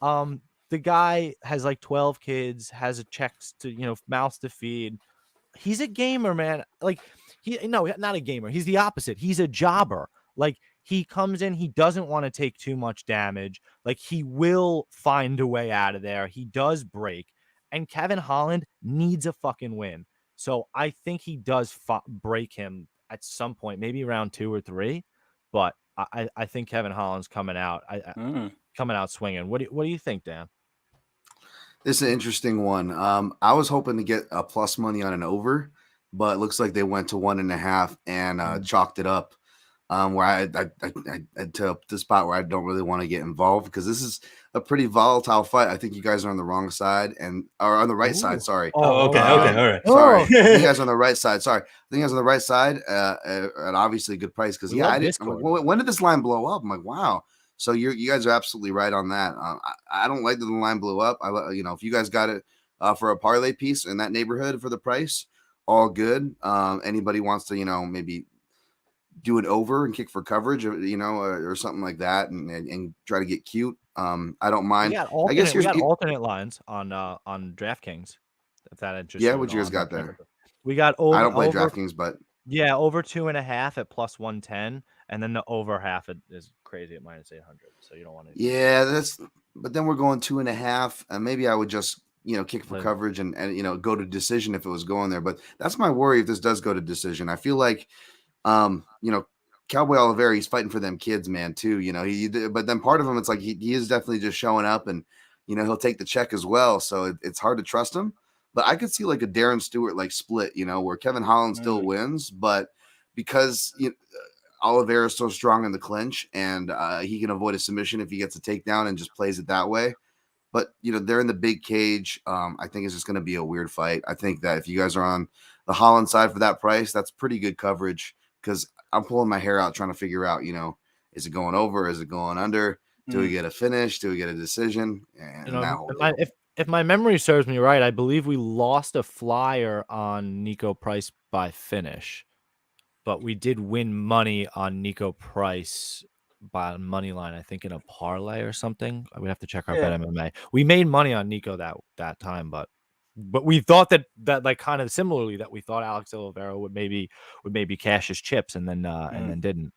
The guy has like 12 kids, has checks to, mouths to feed. He's a gamer, man. Like not a gamer. He's the opposite. He's a jobber. Like, he comes in, he doesn't want to take too much damage. Like, he will find a way out of there. He does break. And Kevin Holland needs a fucking win. So I think he does break him at some point, maybe round 2 or 3. But I think Kevin Holland's coming out. Coming out swinging. What do you think, Dan? This is an interesting one. I was hoping to get a plus money on an over, but it looks like they went to 1.5 and chalked it up. Where I to the spot where I don't really want to get involved, because this is a pretty volatile fight. I think you guys are on the wrong side or on the right side. Sorry. Oh, okay. All right. Sorry. You guys are on the right side. Sorry. I think I was on the right side. And obviously a good price, because when did this line blow up? I'm like, wow. So you guys are absolutely right on that. I don't like that the line blew up. If you guys got it for a parlay piece in that neighborhood for the price, all good. Anybody wants to maybe do it over and kick for coverage, or something like that, and try to get cute. I don't mind. I guess we got alternate lines on DraftKings. If that interests you. What you guys got there? We got over. I don't play DraftKings, but over 2.5 at plus 110, and then the over half is crazy at minus 800. So you don't want to. Yeah, but then we're going 2.5, and maybe I would just kick for coverage and go to decision if it was going there. But that's my worry if this does go to decision. I feel like. Cowboy Oliveira, he's fighting for them kids, man, too. But then part of him, it's like he is definitely just showing up, and he'll take the check as well. So it's hard to trust him. But I could see like a Darren Stewart like split, where Kevin Holland still wins, but because Oliveira is so strong in the clinch, and he can avoid a submission if he gets a takedown and just plays it that way. But they're in the big cage. I think it's just going to be a weird fight. I think that if you guys are on the Holland side for that price, that's pretty good coverage. Because I'm pulling my hair out trying to figure out, is it going over? Is it going under? Do we get a finish? Do we get a decision? And if my memory serves me right, I believe we lost a flyer on Nico Price by finish, but we did win money on Nico Price by money line, I think in a parlay or something. I would have to check our Bet MMA. We made money on Nico that time, but we thought that like kind of similarly that we thought Alex Oliveira would maybe cash his chips and then didn't.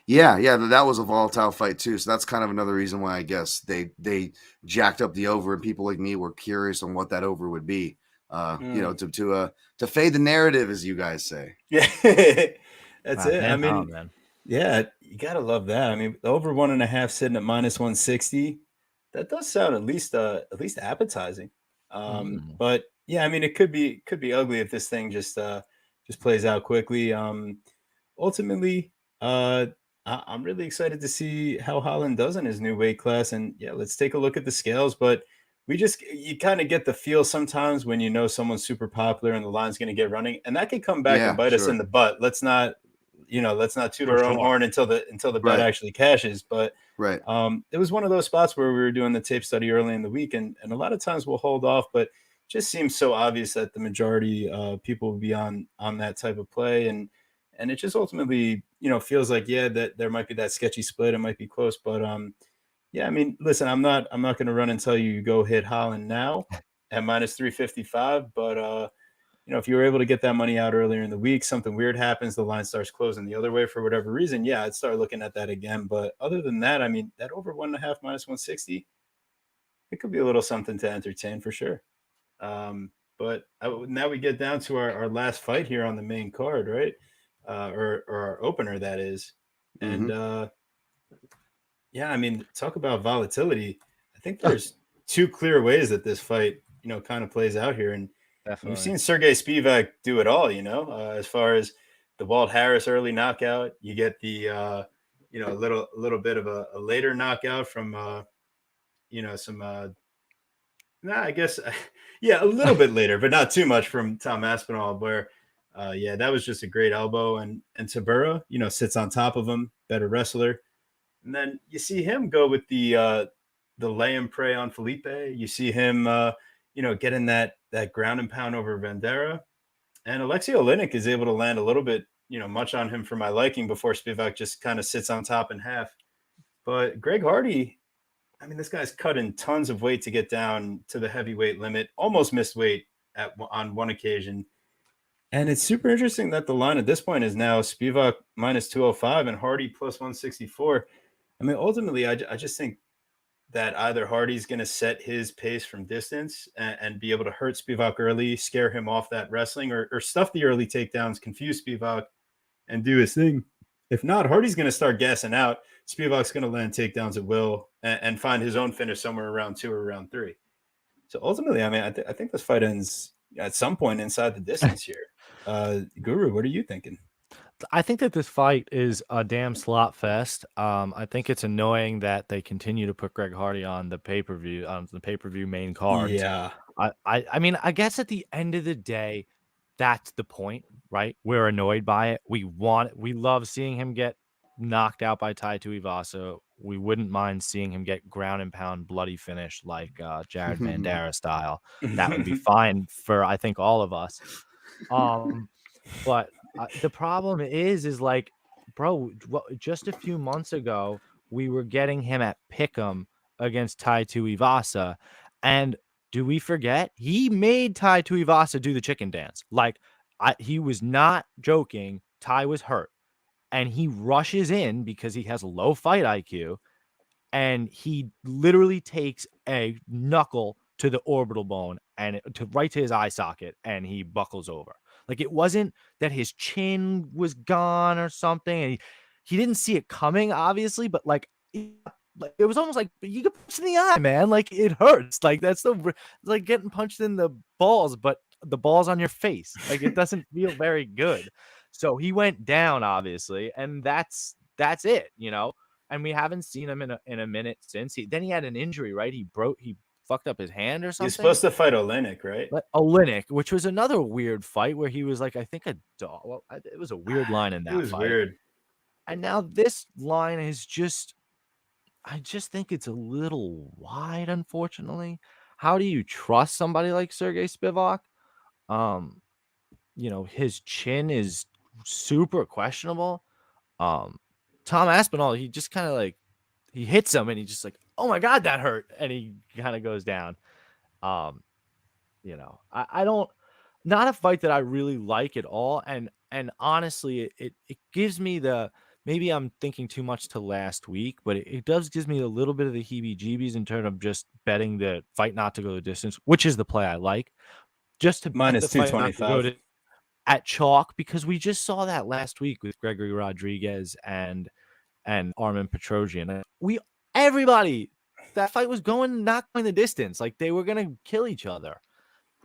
Yeah, that was a volatile fight too. So that's kind of another reason why I guess they jacked up the over, and people like me were curious on what that over would be. To fade the narrative, as you guys say. Yeah, that's it. I mean, man. yeah, you gotta love that. I mean, over 1.5 sitting at -160. That does sound at least appetizing. But yeah, I mean, it could be ugly if this thing just plays out quickly. Ultimately, I'm really excited to see how Holland does in his new weight class. And yeah, let's take a look at the scales. But you kind of get the feel sometimes when you know someone's super popular and the line's going to get running, and that can come back and Yeah, bite us sure. in the butt. Let's not toot For our own sure. horn until the bet Right. actually cashes. But Right. it was one of those spots where we were doing the tape study early in the week, and a lot of times we'll hold off, but it just seems so obvious that the majority people will be on that type of play, and it just ultimately feels like, yeah, that there might be that sketchy split. It might be close, but yeah, I mean, listen, I'm not going to run and tell you go hit Holland now at -355, but if you were able to get that money out earlier in the week, something weird happens, the line starts closing the other way for whatever reason, yeah, I'd start looking at that again. But other than that, I mean, that over 1.5 -160, it could be a little something to entertain for sure. But now we get down to our last fight here on the main card, right? Or our opener, that is. And Mm-hmm. yeah, I mean, talk about volatility. I think there's two clear ways that this fight, kind of plays out here. And we've Definitely. seen Sergey Spivak do it all, as far as the Walt Harris early knockout. You get the, a little bit of a later knockout from, some, nah, I guess, yeah, a little bit later, but not too much from Tom Aspinall, where, yeah, that was just a great elbow. And Tabura, sits on top of him, better wrestler. And then you see him go with the lay and pray on Felipe. You see him, getting that ground and pound over Vandera. And Alexei Oleinik is able to land a little bit, much on him for my liking before Spivak just kind of sits on top in half. But Greg Hardy, I mean, this guy's cutting tons of weight to get down to the heavyweight limit. Almost missed weight on one occasion. And it's super interesting that the line at this point is now Spivak -205 and Hardy +164. I mean, ultimately, I just think that either Hardy's going to set his pace from distance and be able to hurt Spivak early, scare him off that wrestling, or stuff the early takedowns, confuse Spivak, and do his thing. If not, Hardy's going to start gassing out. Spivak's going to land takedowns at will and find his own finish somewhere around 2 or around 3. So ultimately, I mean, I think this fight ends at some point inside the distance here. Guru, what are you thinking? I think that this fight is a damn slot fest. I think it's annoying that they continue to put Greg Hardy on the pay-per-view main cards. Yeah. I mean, I guess at the end of the day, that's the point, right? We're annoyed by it. We love seeing him get knocked out by Tai Tuivasa. We wouldn't mind seeing him get ground and pound bloody finish like Jared Vandera style. That would be fine for, I think, all of us. But the problem is like, bro, just a few months ago, we were getting him at Pick'em against Tai Tuivasa. And do we forget? He made Tai Tuivasa do the chicken dance. Like, he was not joking. Tai was hurt. And he rushes in because he has low fight IQ. And he literally takes a knuckle to the orbital bone and right to his eye socket, and he buckles over. Like, it wasn't that his chin was gone or something, and he didn't see it coming, obviously, but like it was almost like you get punched in the eye, man. Like, it hurts. Like, that's like getting punched in the balls, but the ball's on your face. Like, it doesn't feel very good. So he went down, obviously, and that's it, and we haven't seen him in a minute since. Then he had an injury, right? He fucked up his hand or You're something. supposed to fight Oleinik, right? Oleinik, which was another weird fight where he was like, I think a dog. Well, it was a weird line in that It was fight. weird. And now this line is I just think it's a little wide, unfortunately. How do you trust somebody like Sergey Spivak? His chin is super questionable. Tom Aspinall, he just kind of like, he hits him and he just like, oh my God, that hurt. And he kind of goes down. I don't, not a fight that I really like at all. And honestly, it gives me the maybe I'm thinking too much to last week, but it does gives me a little bit of the heebie-jeebies in terms of just betting the fight not to go the distance, which is the play I like. Just to bet Minus the fight not to go 225. at chalk, because we just saw that last week with Gregory Rodriguez and Armin Petrosian. Everybody, that fight was not going the distance. Like, they were gonna kill each other,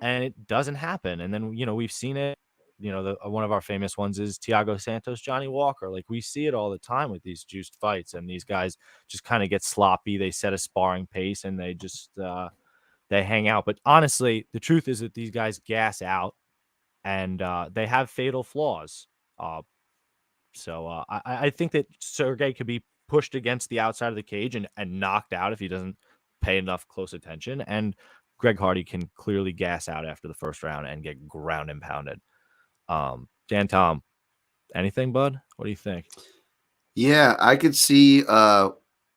and it doesn't happen. And then we've seen it. One of our famous ones is Thiago Santos, Johnny Walker. Like, we see it all the time with these juiced fights, and these guys just kind of get sloppy. They set a sparring pace, and they just they hang out. But honestly, the truth is that these guys gas out, and they have fatal flaws. I think that Sergey could be pushed against the outside of the cage and knocked out if he doesn't pay enough close attention. And Greg Hardy can clearly gas out after the first round and get ground and pounded. Dan, Tom, anything, bud? What do you think? Yeah, I could see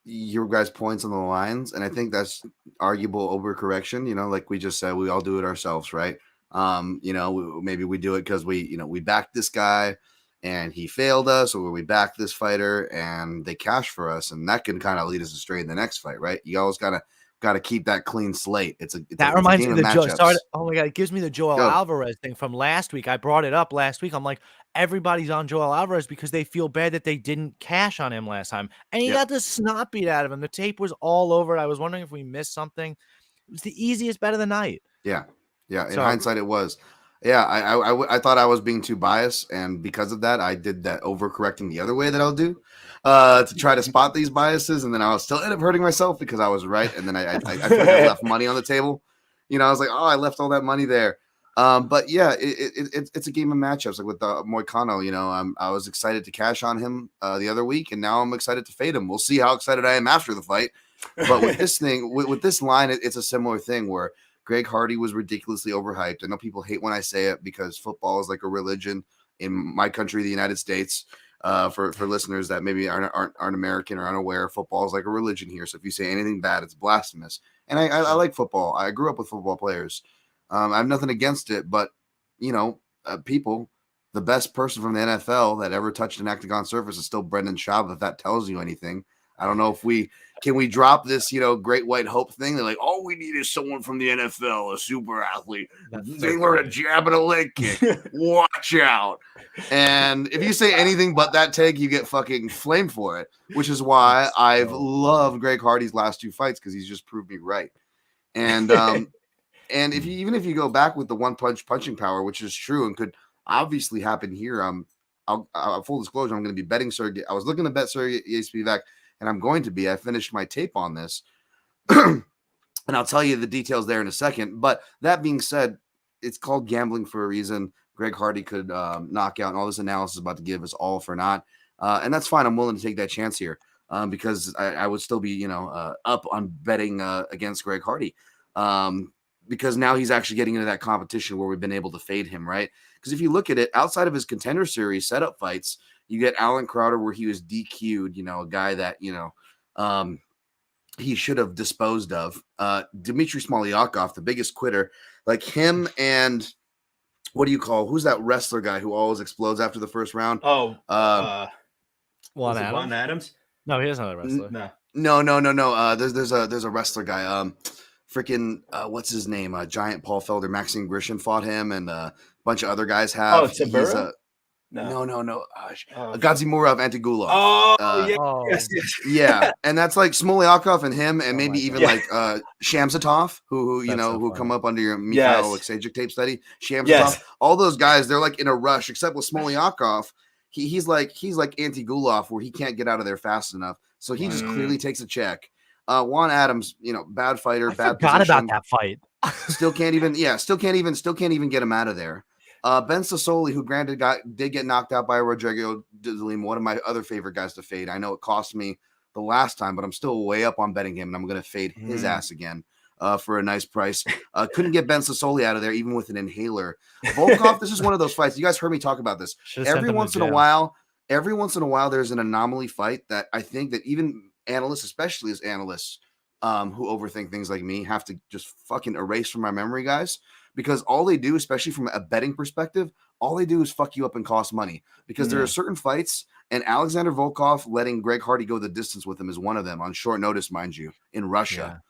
your guys' points on the lines, and I think that's arguable overcorrection. Like we just said, we all do it ourselves, right? Maybe we do it because we backed this guy and he failed us, or we backed this fighter and they cash for us, and that can kind of lead us astray in the next fight, right? You always gotta keep that clean slate. That reminds me of the matchups. oh my god, it gives me the Joel Alvarez thing from last week. I brought it up last week. I'm like, everybody's on Joel Alvarez because they feel bad that they didn't cash on him last time, and he got the snot beat out of him. The tape was all over it. I was wondering if we missed something. It was the easiest bet of the night. Yeah. In hindsight, it was. Yeah, I thought I was being too biased, and because of that, I did that overcorrecting the other way that I'll do to try to spot these biases, and then I was still end up hurting myself because I was right, and then I feel like I left money on the table. I was like, oh, I left all that money there. But yeah, it's a game of matchups. Like with Moicano, I was excited to cash on him the other week, and now I'm excited to fade him. We'll see how excited I am after the fight. But with this thing, with this line, it's a similar thing where Greg Hardy was ridiculously overhyped. I know people hate when I say it because football is like a religion in my country, the United States. For listeners that maybe aren't American or unaware, football is like a religion here. So if you say anything bad, it's blasphemous. And I like football. I grew up with football players. I have nothing against it, but people, the best person from the NFL that ever touched an octagon surface is still Brendan Schaub. If that tells you anything, I don't know if we drop this, great white hope thing. They're like, all we need is someone from the NFL, a super athlete. They learn a jab and a leg kick. Watch out. And if you say anything but that take, you get fucking flamed for it, which is why I've loved Greg Hardy's last two fights, because he's just proved me right. And and if you go back with the one punching power, which is true and could obviously happen here, I'll full disclosure, I'm going to be betting Sergey. I was looking to bet Sergey Spivak, and I'm going to be. I finished my tape on this, and I'll tell you the details there in a second. But that being said, it's called gambling for a reason. Greg Hardy could knock out, and all this analysis about to give is all for naught, and that's fine. I'm willing to take that chance here because I would still be, up on betting against Greg Hardy because now he's actually getting into that competition where we've been able to fade him, right? Because if you look at it, outside of his Contender Series setup fights, you get Alan Crowder where he was DQ'd, a guy that, he should have disposed of. Dmitry Smolyakov, the biggest quitter, like him, and who's that wrestler guy who always explodes after the first round? Juan Adams? No, he isn't a wrestler. No. There's a wrestler guy. What's his name? Giant Paul Felder, Maxime Grishin fought him, and a bunch of other guys have. Oh, Sabura? No. Gadzimurov Antigulov. Yes. Yeah, and that's like Smolyakov and him, and maybe even like Shamsatov, who come up under your Mikhail Alexejczyk tape study. Shamsatov, all those guys, they're like in a rush. Except with Smolyakov, he's like Antigulov, where he can't get out of there fast enough, so he just clearly takes a check. Juan Adams, bad fighter, bad forgot position. about that fight. Still can't even get him out of there. Ben Sassoli, who granted did get knocked out by Rodrigo Dillim, one of my other favorite guys to fade. I know it cost me the last time, but I'm still way up on betting him, and I'm going to fade his ass again for a nice price. Couldn't get Ben Sassoli out of there, even with an inhaler. Volkov, this is one of those fights. You guys heard me talk about this. Every once in a while, there's an anomaly fight that I think that even analysts, especially as analysts who overthink things like me, have to just fucking erase from my memory, guys. Because all they do, especially from a betting perspective, all they do is fuck you up and cost money, because there are certain fights, and Alexander Volkov letting Greg Hardy go the distance with him is one of them, on short notice, mind you, in Russia.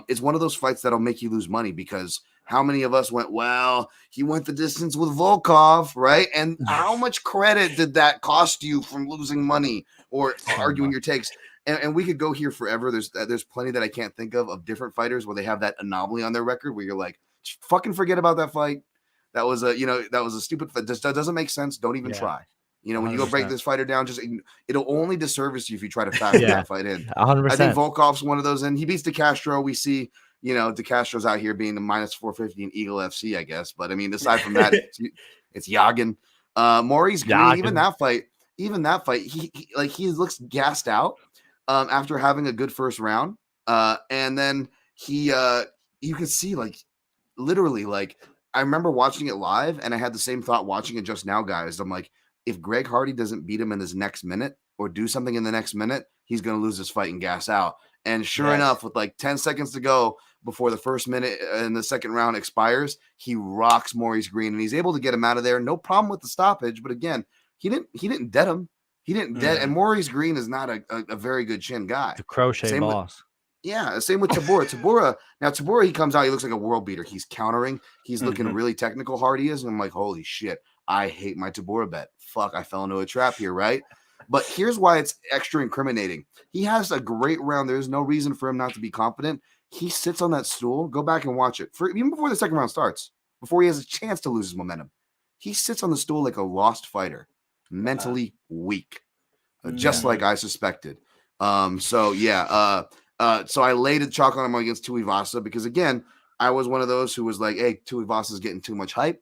It's one of those fights that'll make you lose money, because how many of us went, well, he went the distance with Volkov, right? And how much credit did that cost you from losing money or arguing your takes? And we could go here forever. There's plenty that I can't think of different fighters where they have that anomaly on their record where you're like, fucking forget about that fight. That was a stupid fight. That doesn't make sense. Don't even try. You know, when you go break this fighter down, it'll only disservice you if you try to factor that fight in. 100%. I think Volkov's one of those, and he beats DeCastro. We see, DeCastro's out here being the minus 450 in Eagle FC, I guess. But I mean, aside from that, it's Yagan. Maurice Green, even that fight, he looks gassed out after having a good first round. And then you can see, literally, I remember watching it live, and I had the same thought watching it just now, guys. I'm like, if Greg Hardy doesn't beat him in his next minute or do something in the next minute, he's going to lose this fight and gas out. And sure enough, with 10 seconds to go before the first minute in the second round expires, he rocks Maurice Green, and he's able to get him out of there. No problem with the stoppage, but again, he didn't dead him. He didn't dead, and Maurice Green is not a very good chin guy. The crochet boss. Same with Tabora. Tabora, he comes out, he looks like a world beater. He's countering. He's looking really technical, Hardy is. And I'm like, holy shit, I hate my Tabora bet. Fuck, I fell into a trap here, right? But here's why it's extra incriminating. He has a great round. There's no reason for him not to be confident. He sits on that stool. Go back and watch it. Even before the second round starts, before he has a chance to lose his momentum, he sits on the stool like a lost fighter, mentally weak, just like I suspected. So I laid a chalk on him against Tuivasa because, again, I was one of those who was like, hey, Tuivasa's getting too much hype.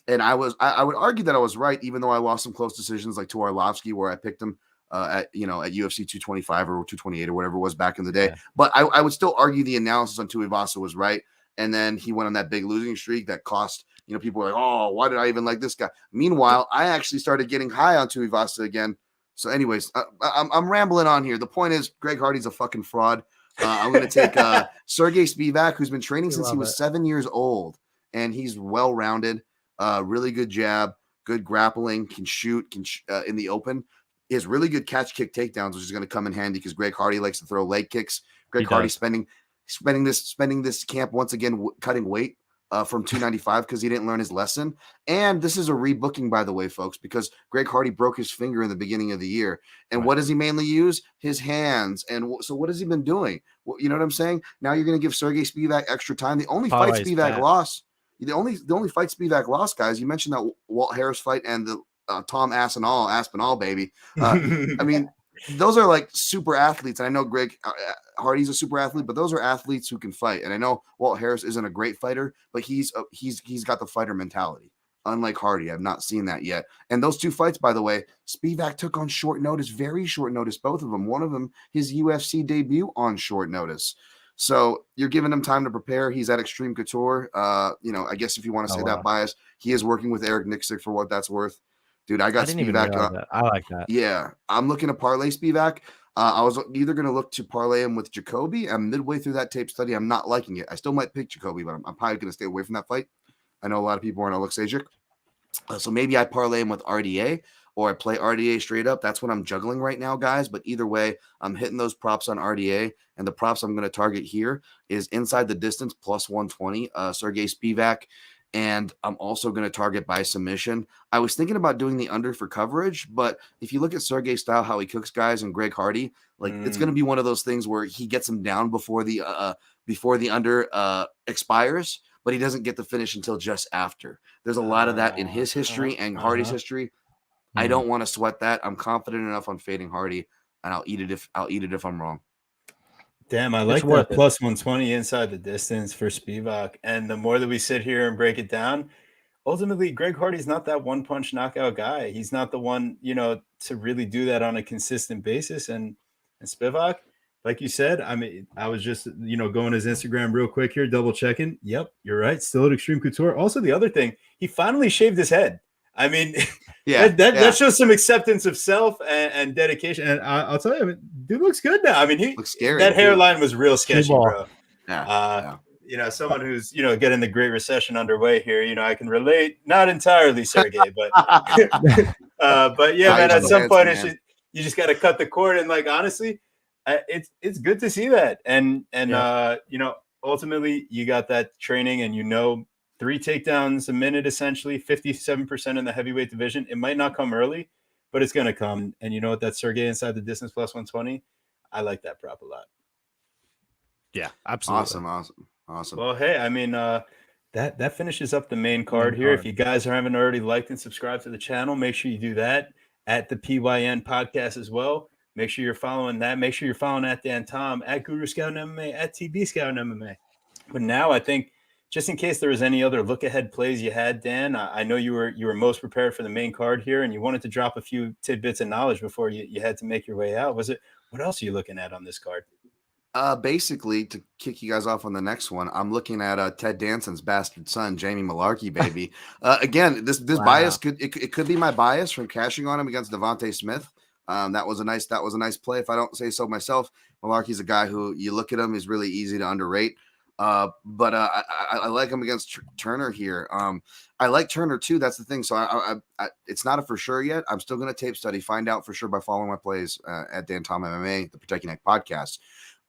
And I would argue that I was right, even though I lost some close decisions like to Arlovsky, where I picked him at UFC 225 or 228 or whatever it was back in the day. Yeah. But I would still argue the analysis on Tuivasa was right. And then he went on that big losing streak that cost, people were like, oh, why did I even like this guy? Meanwhile, I actually started getting high on Tuivasa again. So anyways, I'm rambling on here. The point is, Greg Hardy's a fucking fraud. I'm going to take Sergey Spivak, who's been training since he was 7 years old, and he's well-rounded. Really good jab, good grappling, can shoot, in the open. He has really good catch kick takedowns, which is going to come in handy because Greg Hardy likes to throw leg kicks. Greg Hardy spending this camp once again cutting weight from 295 because he didn't learn his lesson. And this is a rebooking, by the way, folks, because Greg Hardy broke his finger in the beginning of the year. And what does he mainly use? His hands. And so what has he been doing? Well, you know what I'm saying? Now you're going to give Sergey Spivak extra time. The only fight Spivak lost. The only fight Spivak lost, guys, you mentioned that Walt Harris fight and the Tom Aspinall, baby. I mean, those are like super athletes. And I know Greg Hardy's a super athlete, but those are athletes who can fight. And I know Walt Harris isn't a great fighter, but he's got the fighter mentality. Unlike Hardy, I've not seen that yet. And those two fights, by the way, Spivak took on short notice, very short notice, both of them. One of them, his UFC debut on short notice. So you're giving him time to prepare. He's at Extreme Couture. I guess if you want to say that bias, he is working with Eric Nixick for what that's worth. Dude, I got Spivak. I like that. Yeah, I'm looking to parlay Spivak. I was either going to look to parlay him with Jacoby. I'm midway through that tape study. I'm not liking it. I still might pick Jacoby, but I'm probably going to stay away from that fight. I know a lot of people aren't Alexejczyk. So maybe I parlay him with RDA or I play RDA straight up. That's what I'm juggling right now, guys. But either way, I'm hitting those props on RDA. And the props I'm going to target here is inside the distance plus 120, Sergey Spivak. And I'm also going to target by submission. I was thinking about doing the under for coverage, but if you look at Sergey's style, how he cooks guys, and Greg Hardy, it's going to be one of those things where he gets them down before the under expires, but he doesn't get the finish until just after. There's a lot of that in his history and Hardy's history. I don't want to sweat that. I'm confident enough on fading Hardy, and I'll eat it if I'm wrong. Damn, I like that plus 120 inside the distance for Spivak. And the more that we sit here and break it down, ultimately, Greg Hardy's not that one-punch knockout guy. He's not the one, to really do that on a consistent basis. And Spivak, like you said, I mean, I was just, going his Instagram real quick here, double checking. Yep, you're right. Still at Extreme Couture. Also, the other thing, he finally shaved his head. I mean, that shows some acceptance of self and dedication. And I'll tell you, dude looks good now. I mean, he looks scary. That hairline was real sketchy, bro. someone who's, getting the Great Recession underway here, I can relate, not entirely, Sergey, but but yeah, man, at some point you just got to cut the cord. And like, honestly, it's good to see that. And ultimately you got that training and, 3 takedowns a minute, essentially 57% in the heavyweight division. It might not come early, but it's going to come. And you know what? That Sergey inside the distance plus 120. I like that prop a lot. Yeah, absolutely. Awesome. Well, hey, I mean, that finishes up the main card here. If you guys haven't already liked and subscribed to the channel, make sure you do that at the PYN podcast as well. Make sure you're following that. Make sure you're following at Dan Tom, at Guru Scout MMA, at TB Scout MMA. But now I think, just in case there was any other look ahead plays you had, Dan, I know you were most prepared for the main card here, and you wanted to drop a few tidbits of knowledge before you had to make your way out. What else are you looking at on this card? Basically, to kick you guys off on the next one, I'm looking at Ted Danson's bastard son, Jamie Malarkey, baby. Again, this bias could be my bias from cashing on him against Devonte Smith. That was a nice play, if I don't say so myself. Malarkey's a guy who you look at him, he's really easy to underrate. But I like him against Turner here. I like Turner too. That's the thing. So I it's not a for sure yet. I'm still going to tape study, find out for sure by following my plays at Dan Tom MMA, the Protect Your Neck podcast.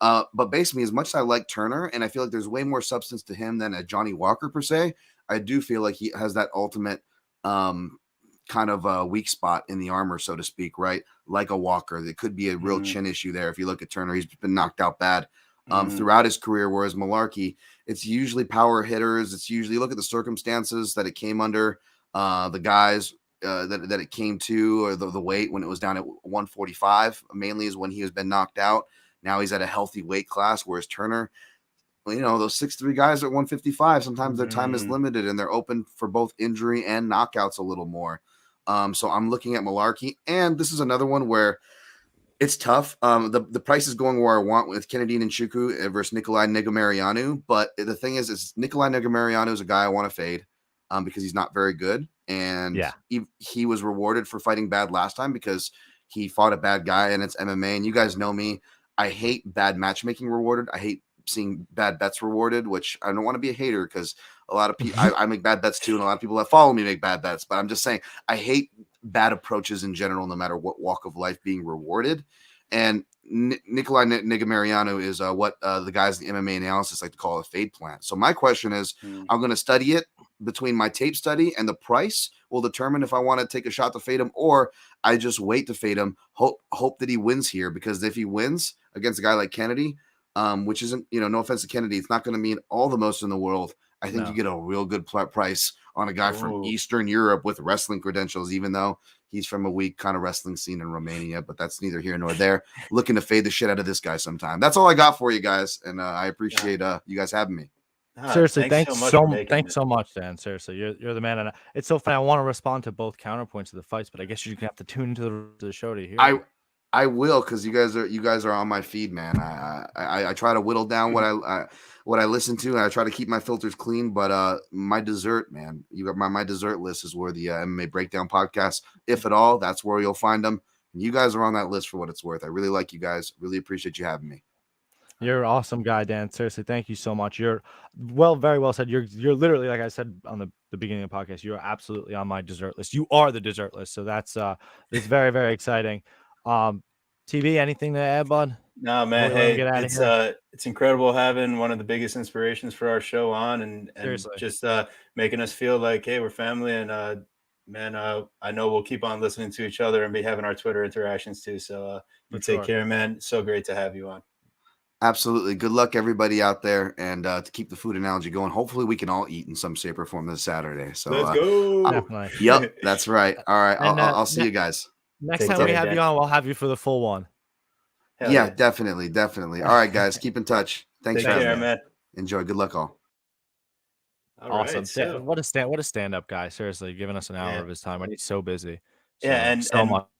But basically, as much as I like Turner, and I feel like there's way more substance to him than a Johnny Walker per se, I do feel like he has that ultimate kind of a weak spot in the armor, so to speak, right? Like a Walker. There could be a real chin issue there. If you look at Turner, he's been knocked out bad throughout his career, whereas Malarkey, it's usually power hitters. It's usually, look at the circumstances that it came under, the guys that it came to, or the weight when it was down at 145, mainly is when he has been knocked out. Now he's at a healthy weight class, whereas Turner, those 6'3" guys at 155, sometimes their time is limited and they're open for both injury and knockouts a little more. So I'm looking at Malarkey, and this is another one where it's tough. The price is going where I want with Kennedy Nchukwu versus Nikolai Negumereanu. But the thing is Nikolai Negumereanu is a guy I want to fade because he's not very good. And he was rewarded for fighting bad last time because he fought a bad guy, and it's MMA. And you guys know me. I hate bad matchmaking rewarded. I hate seeing bad bets rewarded, which I don't want to be a hater because a lot of people, I make bad bets too. And a lot of people that follow me make bad bets, but I'm just saying, I hate bad approaches in general, no matter what walk of life, being rewarded. And Nikolai Negumereanu is what the guys in the MMA analysis like to call a fade plant. So my question is, I'm going to study it. Between my tape study and the price will determine if I want to take a shot to fade him, or I just wait to fade him, hope that he wins here. Because if he wins against a guy like Kennedy, which isn't, no offense to Kennedy, it's not going to mean all the most in the world. I think you get a real good price on a guy from Eastern Europe with wrestling credentials, even though he's from a weak kind of wrestling scene in Romania, but that's neither here nor there. Looking to fade the shit out of this guy sometime. That's all I got for you guys. And I appreciate you guys having me. Seriously, thanks so much, Dan. Seriously, you're the man. And it's so funny. I want to respond to both counterpoints of the fights, but I guess you're gonna have to tune into the show to hear. I will, because you guys are on my feed, man. I try to whittle down what I listen to, and I try to keep my filters clean. But my dessert, man, you got my dessert list is where the MMA Breakdown podcast, if at all, that's where you'll find them. And you guys are on that list for what it's worth. I really like you guys. Really appreciate you having me. You're an awesome guy, Dan. Seriously, thank you so much. You're very well said. You're literally, like I said on the beginning of the podcast, you're absolutely on my dessert list. You are the dessert list. So that's very, very exciting. TV, anything to add, bud? No, man. Hey, it's incredible having one of the biggest inspirations for our show on, and just making us feel like, hey, we're family. And man, I know we'll keep on listening to each other and be having our Twitter interactions too. So you take care, man. So great to have you on. Absolutely. Good luck, everybody out there. And to keep the food analogy going, hopefully we can all eat in some shape or form this Saturday. So let's go. Yep, that's right. All right. I'll see you guys. Next time we have you on, we'll have you for the full one. Hell yeah, definitely. All right, guys. Keep in touch. Thanks for having me. Man. Enjoy. Good luck all. Awesome. Right, what a stand-up guy. Seriously, giving us an hour of his time when he's so busy. So, and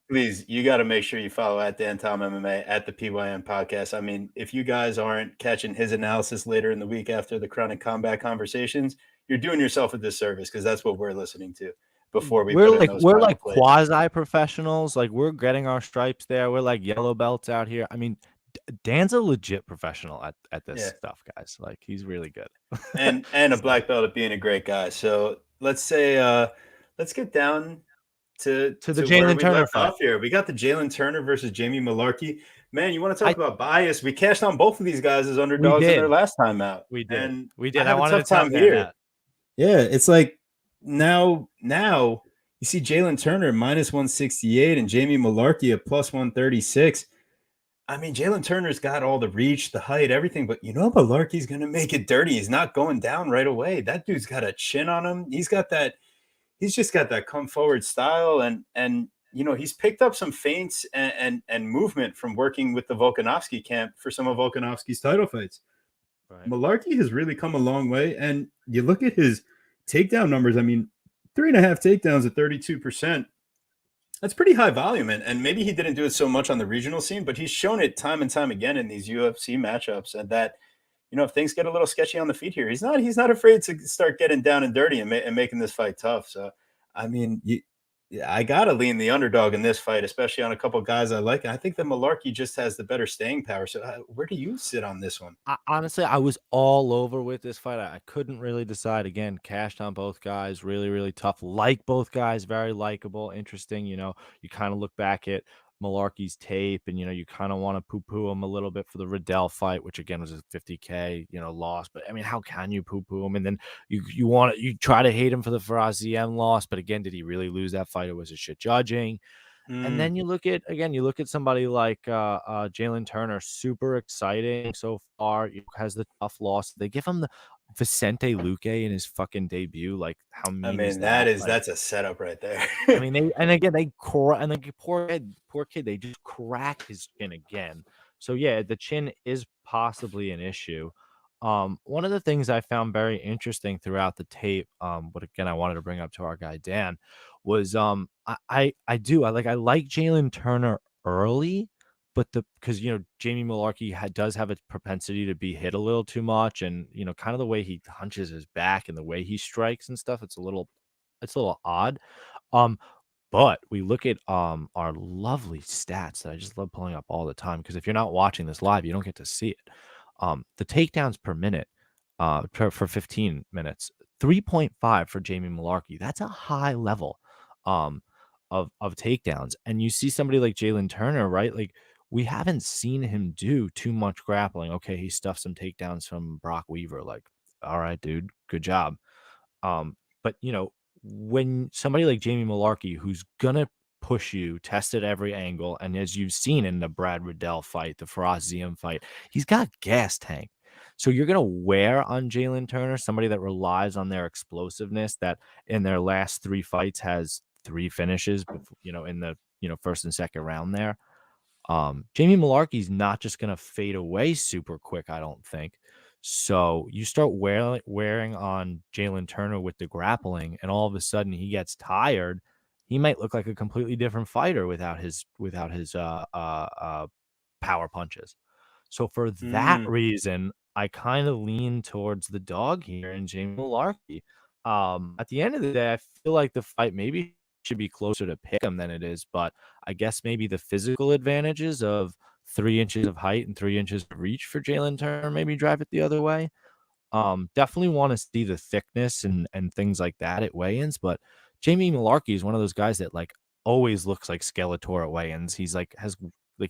please, you got to make sure you follow at Dan Tom MMA at the PYN podcast. I mean, if you guys aren't catching his analysis later in the week after the Chronic Combat Conversations, you're doing yourself a disservice, because that's what we're listening to before we're like quasi professionals. Like, we're getting our stripes there. We're like yellow belts out here. I mean, Dan's a legit professional at this Yeah. stuff, guys. Like, he's really good. and a black belt at being a great guy. So let's say let's get down to the where Jalen we Turner left fight. off here. We got the Jalen Turner versus Jamie Mullarkey. Man, you want to talk about bias? We cashed on both of these guys as underdogs in their last time out. We did. And We did. I have a wanted tough to tell time Dan here. that. Yeah, it's like now you see Jalen Turner minus 168 and Jamie Mullarkey at plus 136. I mean, Jalen Turner's got all the reach, the height, everything, but Mullarkey's going to make it dirty. He's not going down right away. That dude's got a chin on him. He's just got that come forward style. And he's picked up some feints and movement from working with the Volkanovski camp for some of Volkanovski's title fights. Right. Mullarkey has really come a long way. And you look at his takedown numbers. I mean, 3.5 takedowns at 32%. That's pretty high volume, and maybe he didn't do it so much on the regional scene, but he's shown it time and time again in these UFC matchups, and that if things get a little sketchy on the feet here, he's not afraid to start getting down and dirty and making this fight tough. So, I mean, I gotta lean the underdog in this fight, especially on a couple of guys I like. And I think that Mullarkey just has the better staying power. So, where do you sit on this one? Honestly, I was all over with this fight. I couldn't really decide. Again, cashed on both guys. Really, really tough. Like both guys, very likable, interesting. You kind of look back at Mullarkey's tape, and you kind of want to poo-poo him a little bit for the Riddell fight, which again was a 50K loss. But I mean, how can you poo-poo him? And then you try to hate him for the Faraz ZM loss, but again, did he really lose that fight, or was it shit judging? And then you look at somebody like Jalen Turner, super exciting so far. Has the tough loss. They give him the Vicente Luque in his fucking debut. Like, how mean is that? That's a setup right there. I mean, poor kid, they just crack his chin again. So yeah, the chin is possibly an issue. One of the things I found very interesting throughout the tape, but again, I wanted to bring up to our guy Dan, was I like Jalen Turner early, but because Jamie Mullarkey does have a propensity to be hit a little too much, and kind of the way he hunches his back and the way he strikes and stuff, it's a little odd. But we look at our lovely stats that I just love pulling up all the time, because if you're not watching this live, you don't get to see it. The takedowns per minute for 15 minutes, 3.5 for Jamie Mullarkey. That's a high level of takedowns. And you see somebody like Jalen Turner, right? Like, we haven't seen him do too much grappling. Okay, he stuffed some takedowns from Brock Weaver. Like, all right, dude, good job. But when somebody like Jamie Mullarkey, who's gonna push you, test at every angle, and as you've seen in the Brad Riddell fight, the Faraz ZM fight, he's got gas tank. So you're gonna wear on Jalen Turner, somebody that relies on their explosiveness, that in their last 3 fights has 3 finishes, in the first and second round there. Jamie Mullarkey's not just gonna fade away super quick, I don't think. So you start wearing on Jalen Turner with the grappling, and all of a sudden he gets tired. He might look like a completely different fighter without his power punches. So for that reason, I kind of lean towards the dog here in Jamie Mullarkey. At the end of the day, I feel like the fight maybe should be closer to pick him than it is, but I guess maybe the physical advantages of 3 inches of height and 3 inches of reach for Jalen Turner maybe drive it the other way. Definitely want to see the thickness and things like that at weigh-ins, but Jamie Mullarkey is one of those guys that like always looks like Skeletor at weigh-ins. He's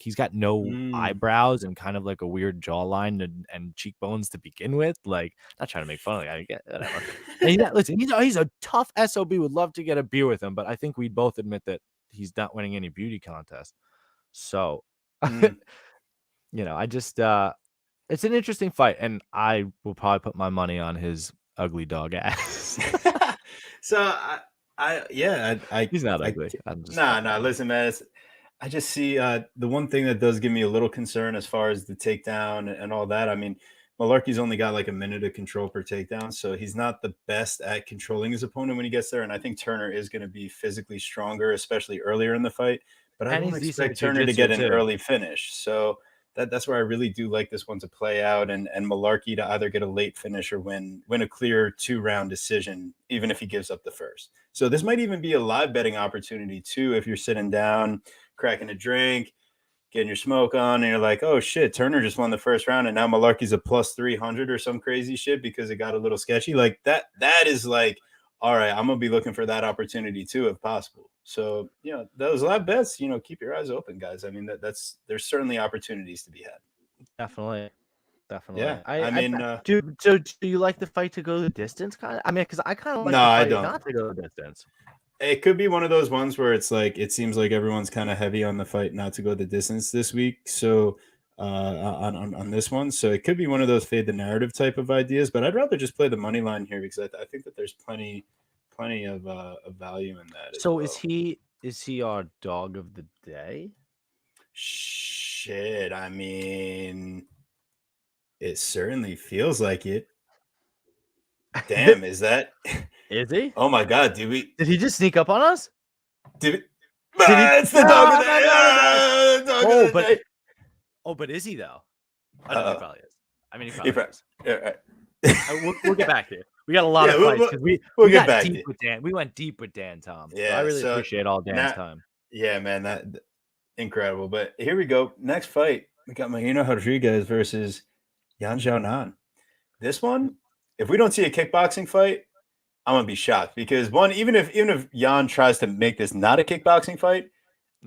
he's got no eyebrows and kind of like a weird jawline and cheekbones to begin with. Like, not trying to make fun of the guy. Get whatever. Listen, he's a tough SOB. Would love to get a beer with him, but I think we'd both admit that he's not winning any beauty contest. So, I just it's an interesting fight, and I will probably put my money on his ugly dog ass. So he's not ugly. Listen, man, I just see the one thing that does give me a little concern as far as the takedown and all that. I mean, Mullarkey's only got like a minute of control per takedown, so he's not the best at controlling his opponent when he gets there. And I think Turner is going to be physically stronger, especially earlier in the fight. But I don't expect Turner to get an early finish. So that's where I really do like this one to play out, and Mullarkey to either get a late finish or win a clear 2-round decision, even if he gives up the first. So this might even be a live betting opportunity too, if you're sitting down, cracking a drink, getting your smoke on, and you're like, oh shit, Turner just won the first round, and now Malarkey's a plus 300 or some crazy shit because it got a little sketchy. Like that is like, all right, I'm gonna be looking for that opportunity too, if possible. So those live bets, keep your eyes open, guys. I mean, there's certainly opportunities to be had. Definitely. Yeah, I mean, do you like the fight to go the distance? Kind of. I mean, because I kind of like no, the I fight don't. not to go the distance. It could be one of those ones where it's like it seems like everyone's kind of heavy on the fight not to go the distance this week. So on this one, so it could be one of those fade the narrative type of ideas. But I'd rather just play the money line here because I think that there's plenty of value in that. So as well. is he our dog of the day? Shit, I mean, it certainly feels like it. Damn, is that? Is he? Oh my god, did he just sneak up on us? It's the dog of the day. But is he though? I know he probably is. I mean, he probably is. Right. We'll get back to it. We got a lot of fights because we get got back deep with Dan. We went deep with Dan, Tom. Yeah, so I really appreciate all Dan's time. Yeah, man, that incredible. But here we go. Next fight, we got Marino Rodriguez versus Yan Zhao Nan. This one, if we don't see a kickboxing fight, I'm gonna be shocked because even if Yan tries to make this not a kickboxing fight,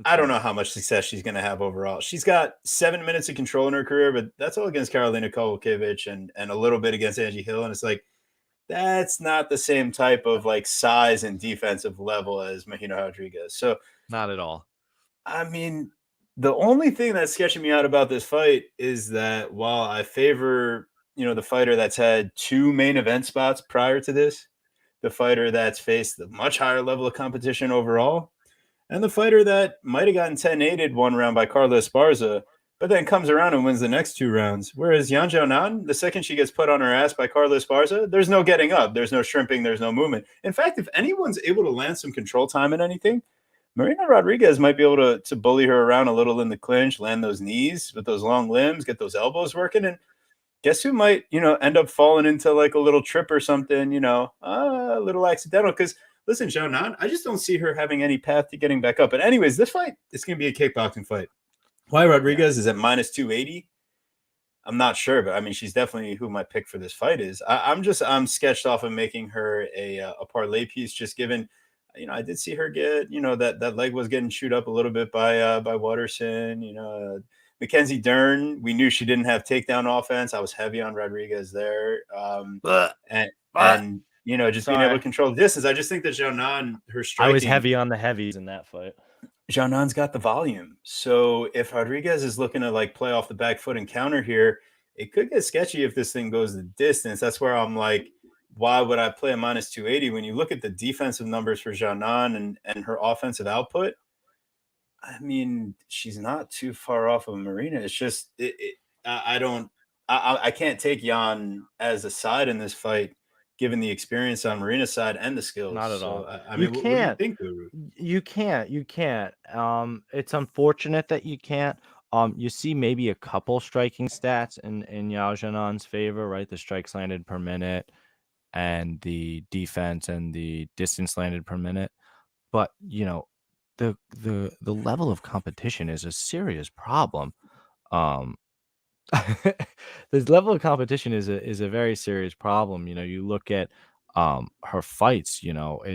I don't know how much success she's gonna have overall. She's got 7 minutes of control in her career, but that's all against Karolina Kowalkiewicz and a little bit against Angie Hill, and it's like that's not the same type of like size and defensive level as Marino Rodriguez. So not at all. I mean, the only thing that's sketching me out about this fight is that while I favor, the fighter that's had 2 main event spots prior to this, the fighter that's faced the much higher level of competition overall, and the fighter that might have gotten 10-8'd one round by Carla Esparza, but then comes around and wins the next 2 rounds. Whereas Yan Zhao Nan, the second she gets put on her ass by Carla Esparza, there's no getting up, there's no shrimping, there's no movement. In fact, if anyone's able to land some control time in anything, Marino Rodriguez might be able to bully her around a little in the clinch, land those knees with those long limbs, get those elbows working, and guess who might, end up falling into like a little trip or something, a little accidental. Because listen, Zhao Nan, I just don't see her having any path to getting back up. But anyways, this fight, it's going to be a kickboxing fight. Why Rodriguez is at minus 280? I'm not sure, but I mean, she's definitely who my pick for this fight is. I'm sketched off of making her a parlay piece, just given, I did see her get, that leg was getting chewed up a little bit by Watterson, Mackenzie Dern, we knew she didn't have takedown offense. I was heavy on Rodriguez there. And just being able to control the distance. I just think that Zhao Nan, her striking. I was heavy on the heavies in that fight. Zhao Nan's got the volume. So if Rodriguez is looking to like play off the back foot and counter here, it could get sketchy if this thing goes the distance. That's where I'm like, why would I play a minus 280? When you look at the defensive numbers for Zhao Nan and her offensive output, I mean, she's not too far off of Marina. It's just I can't take Yan as a side in this fight, given the experience on Marina's side and the skills. Not at all. I mean, what do you think, Guru? You can't. It's unfortunate that you can't. You see maybe a couple striking stats in Yan Zhao Nan's favor, right? The strikes landed per minute and the defense and the distance landed per minute. But, the level of competition is a serious problem. This level of competition is a very serious problem. You look at her fights.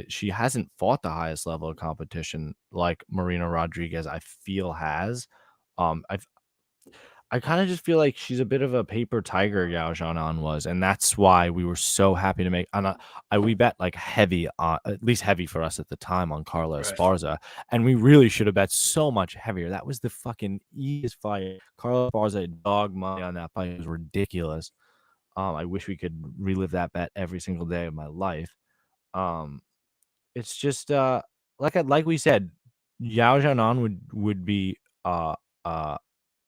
She hasn't fought the highest level of competition like Marino Rodriguez, I feel, has. I kind of just feel like she's a bit of a paper tiger, Yan Zhao Nan was, and that's why we were so happy to make. We bet like heavy, at least heavy for us at the time, on Carla Esparza, and we really should have bet so much heavier. That was the fucking easiest fight. Carla Esparza dog money on that fight. It was ridiculous. I wish we could relive that bet every single day of my life. It's just like we said, Yan Zhao Nan would be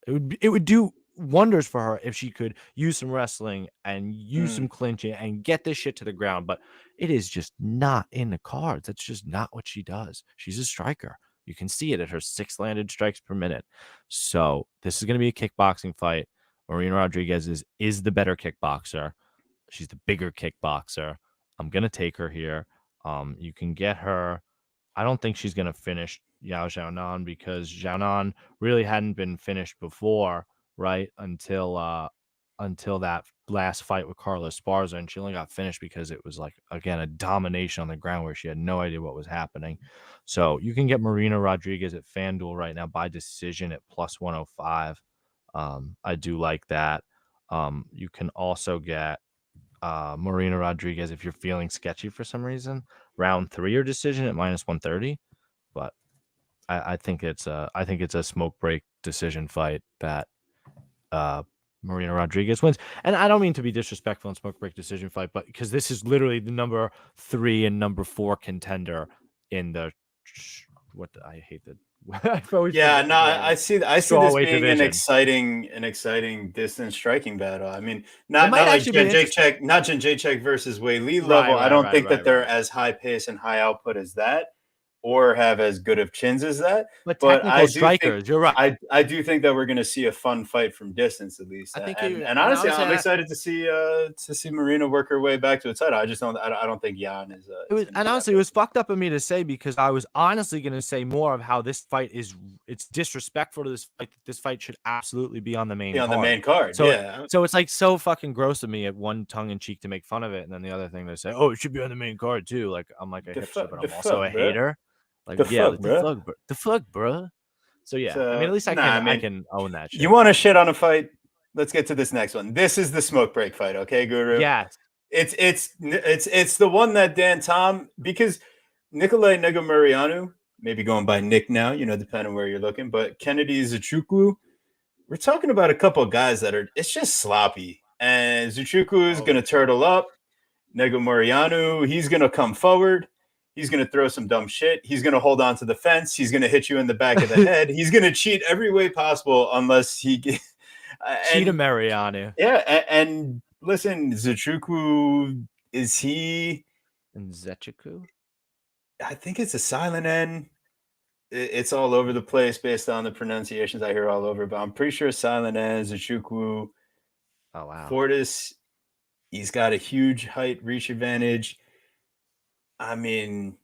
it would do wonders for her if she could use some wrestling and use some clinching and get this shit to the ground. But it is just not in the cards. That's just not what she does. She's a striker. You can see it at her 6 landed strikes per minute. So this is going to be a kickboxing fight. Marino Rodriguez is the better kickboxer. She's the bigger kickboxer. I'm going to take her here. You can get her. I don't think she's going to finish Yan Zhao Nan because Zhao Nan really hadn't been finished before, right? Until that last fight with Carla Esparza, and she only got finished because it was like, again, a domination on the ground where she had no idea what was happening. So you can get Marino Rodriguez at FanDuel right now by decision at plus 105. I do like that. You can also get Marino Rodriguez if you're feeling sketchy for some reason, round 3 or decision at minus 130. But I think it's a smoke break decision fight that Marino Rodriguez wins. And I don't mean to be disrespectful in smoke break decision fight, but because this is literally the number 3 and number 4 contender in the I hate that. Yeah, no, I see this being division. an exciting distance striking battle. I mean, not like Jędrzejczyk versus Wei Li level. I don't think that they're as high pace and high output as that, or have as good of chins as that. But technical strikers, you're right. I do think that we're going to see a fun fight from distance at least. And honestly, I'm excited to see Marina work her way back to a title. I don't think Yan is. Honestly, it was fucked up of me to say because I was honestly going to say more of how this fight it's disrespectful to this fight. This fight should absolutely be on the main card. So it's like so fucking gross of me at one tongue in cheek to make fun of it, and then the other thing to say, oh, it should be on the main card too. Like I'm like a hipster, but I'm also a hater. Like, the fuck, bro. So yeah, I mean, at least I can own that shit. You want to shit on a fight? Let's get to this next one. This is the smoke break fight, okay, Guru? Yes. It's the one that Dan Tom, because Nikolai Negumereanu, maybe going by Nick now, depending where you're looking, but Kennedy Nzechukwu, we're talking about a couple of guys it's just sloppy. And Nzechukwu is going to turtle up. Negumereanu, he's going to come forward. He's going to throw some dumb shit. He's going to hold on to the fence. He's going to hit you in the back of the head. He's going to cheat every way possible unless he cheat Mariano. Yeah, and listen, Nzechukwu, is he Nzechukwu? I think it's a silent N. It's all over the place based on the pronunciations I hear all over, but I'm pretty sure silent N, Nzechukwu. Oh wow. Fortis, he's got a huge height reach advantage. I mean,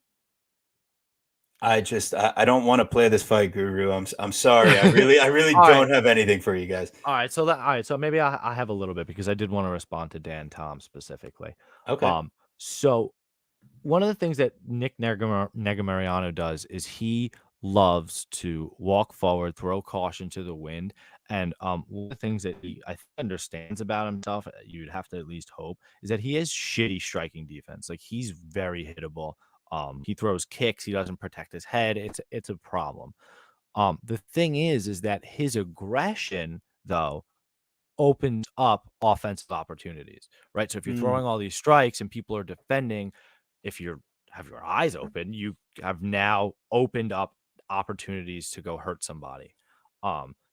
I don't want to play this fight, Guru. I'm sorry. I really don't have anything for you guys. All right. So maybe I have a little bit because I did want to respond to Dan Tom specifically. Okay. So one of the things that Nick Negumereanu does is he loves to walk forward, throw caution to the wind. And one of the things that I think understands about himself, you'd have to at least hope, is that he has shitty striking defense. Like he's very hittable. He throws kicks. He doesn't protect his head. It's a problem. The thing is that his aggression, though, opens up offensive opportunities, right? So if you're throwing all these strikes and people are defending, if you have your eyes open, you have now opened up opportunities to go hurt somebody.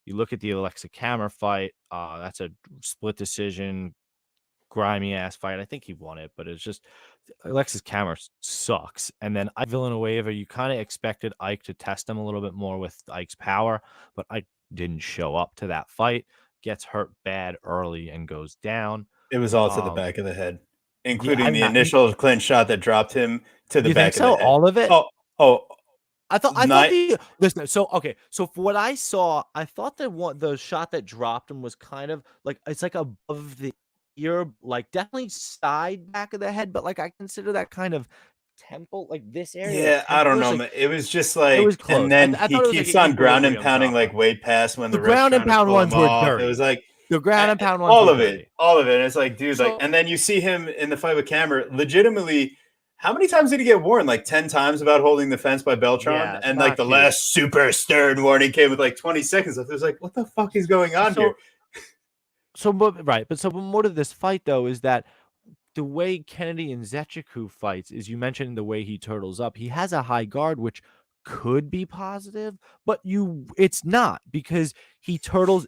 You look at the Alexa Kammer fight. That's a split decision, grimy ass fight. I think he won it, but it's just Alexis Kammer sucks. And then Ike Villanueva, you kind of expected Ike to test him a little bit more with Ike's power, but Ike didn't show up to that fight. Gets hurt bad early and goes down. It was all to the back of the head, including the initial clinch shot that dropped him to the back of the head. All of it? Oh. So for what I saw, I thought that the shot that dropped him was kind of like it's like above the ear, like definitely side back of the head, but like I consider that kind of temple, like this area. Yeah, I don't know. Like, it was just like, it was close. And then he keeps on ground and pounding like way past when the ground and pound ones were dirty. It was like the ground and pound ones. All of it. And it's like, dude, and then you see him in the fight with Kammer, legitimately. How many times did he get warned? Like 10 times about holding the fence by Beltran? Yeah, and like the last super stern warning came with like 20 seconds. It was like, what the fuck is going on here? So more to this fight though is that the way Kennedy and Nzechukwu fights is you mentioned the way he turtles up. He has a high guard, which could be positive, but it's not because he turtles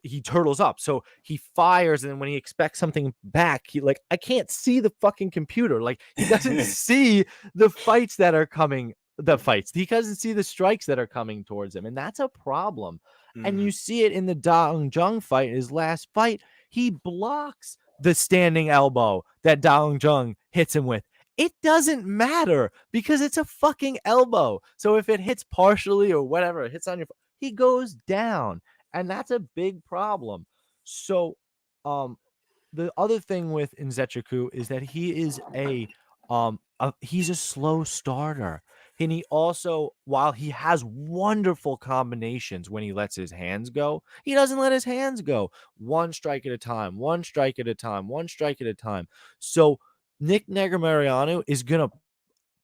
up. So he fires, and then when he expects something back, I can't see the fucking computer. Like he doesn't see the fights that are coming. He doesn't see the strikes that are coming towards him, and that's a problem. And you see it in the Dong Jung fight, his last fight. He blocks the standing elbow that Dong Jung hits him with It doesn't matter because it's a fucking elbow. So if it hits partially or whatever, it hits on your, he goes down, and that's a big problem. So, the other thing with Nzechukwu is that he is he's a slow starter. And he also, while he has wonderful combinations when he lets his hands go, he doesn't let his hands go. One strike at a time, one strike at a time, one strike at a time. So Nick Negromariano is going to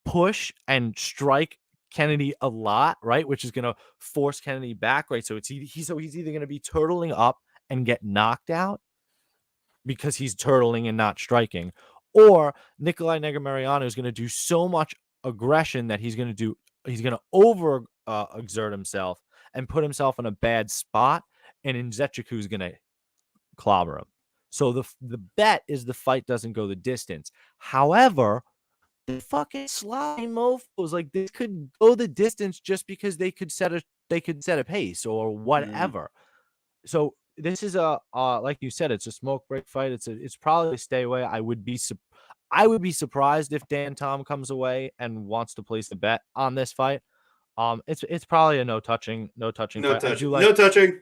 push and strike Kennedy a lot, right? Which is going to force Kennedy back, right? So he's either going to be turtling up and get knocked out because he's turtling and not striking, or Nikolai Negromariano is going to do so much aggression that he's going to over exert himself and put himself in a bad spot, and Nzechukwu is going to clobber him. So the bet is the fight doesn't go the distance. However, the fucking sloppy mofos, like, this could go the distance just because they could set a pace or whatever. So this is a like you said, it's a smoke break fight. It's probably a stay away. I would be surprised if Dan Tom comes away and wants to place a bet on this fight. It's probably a no touching fight. No touching.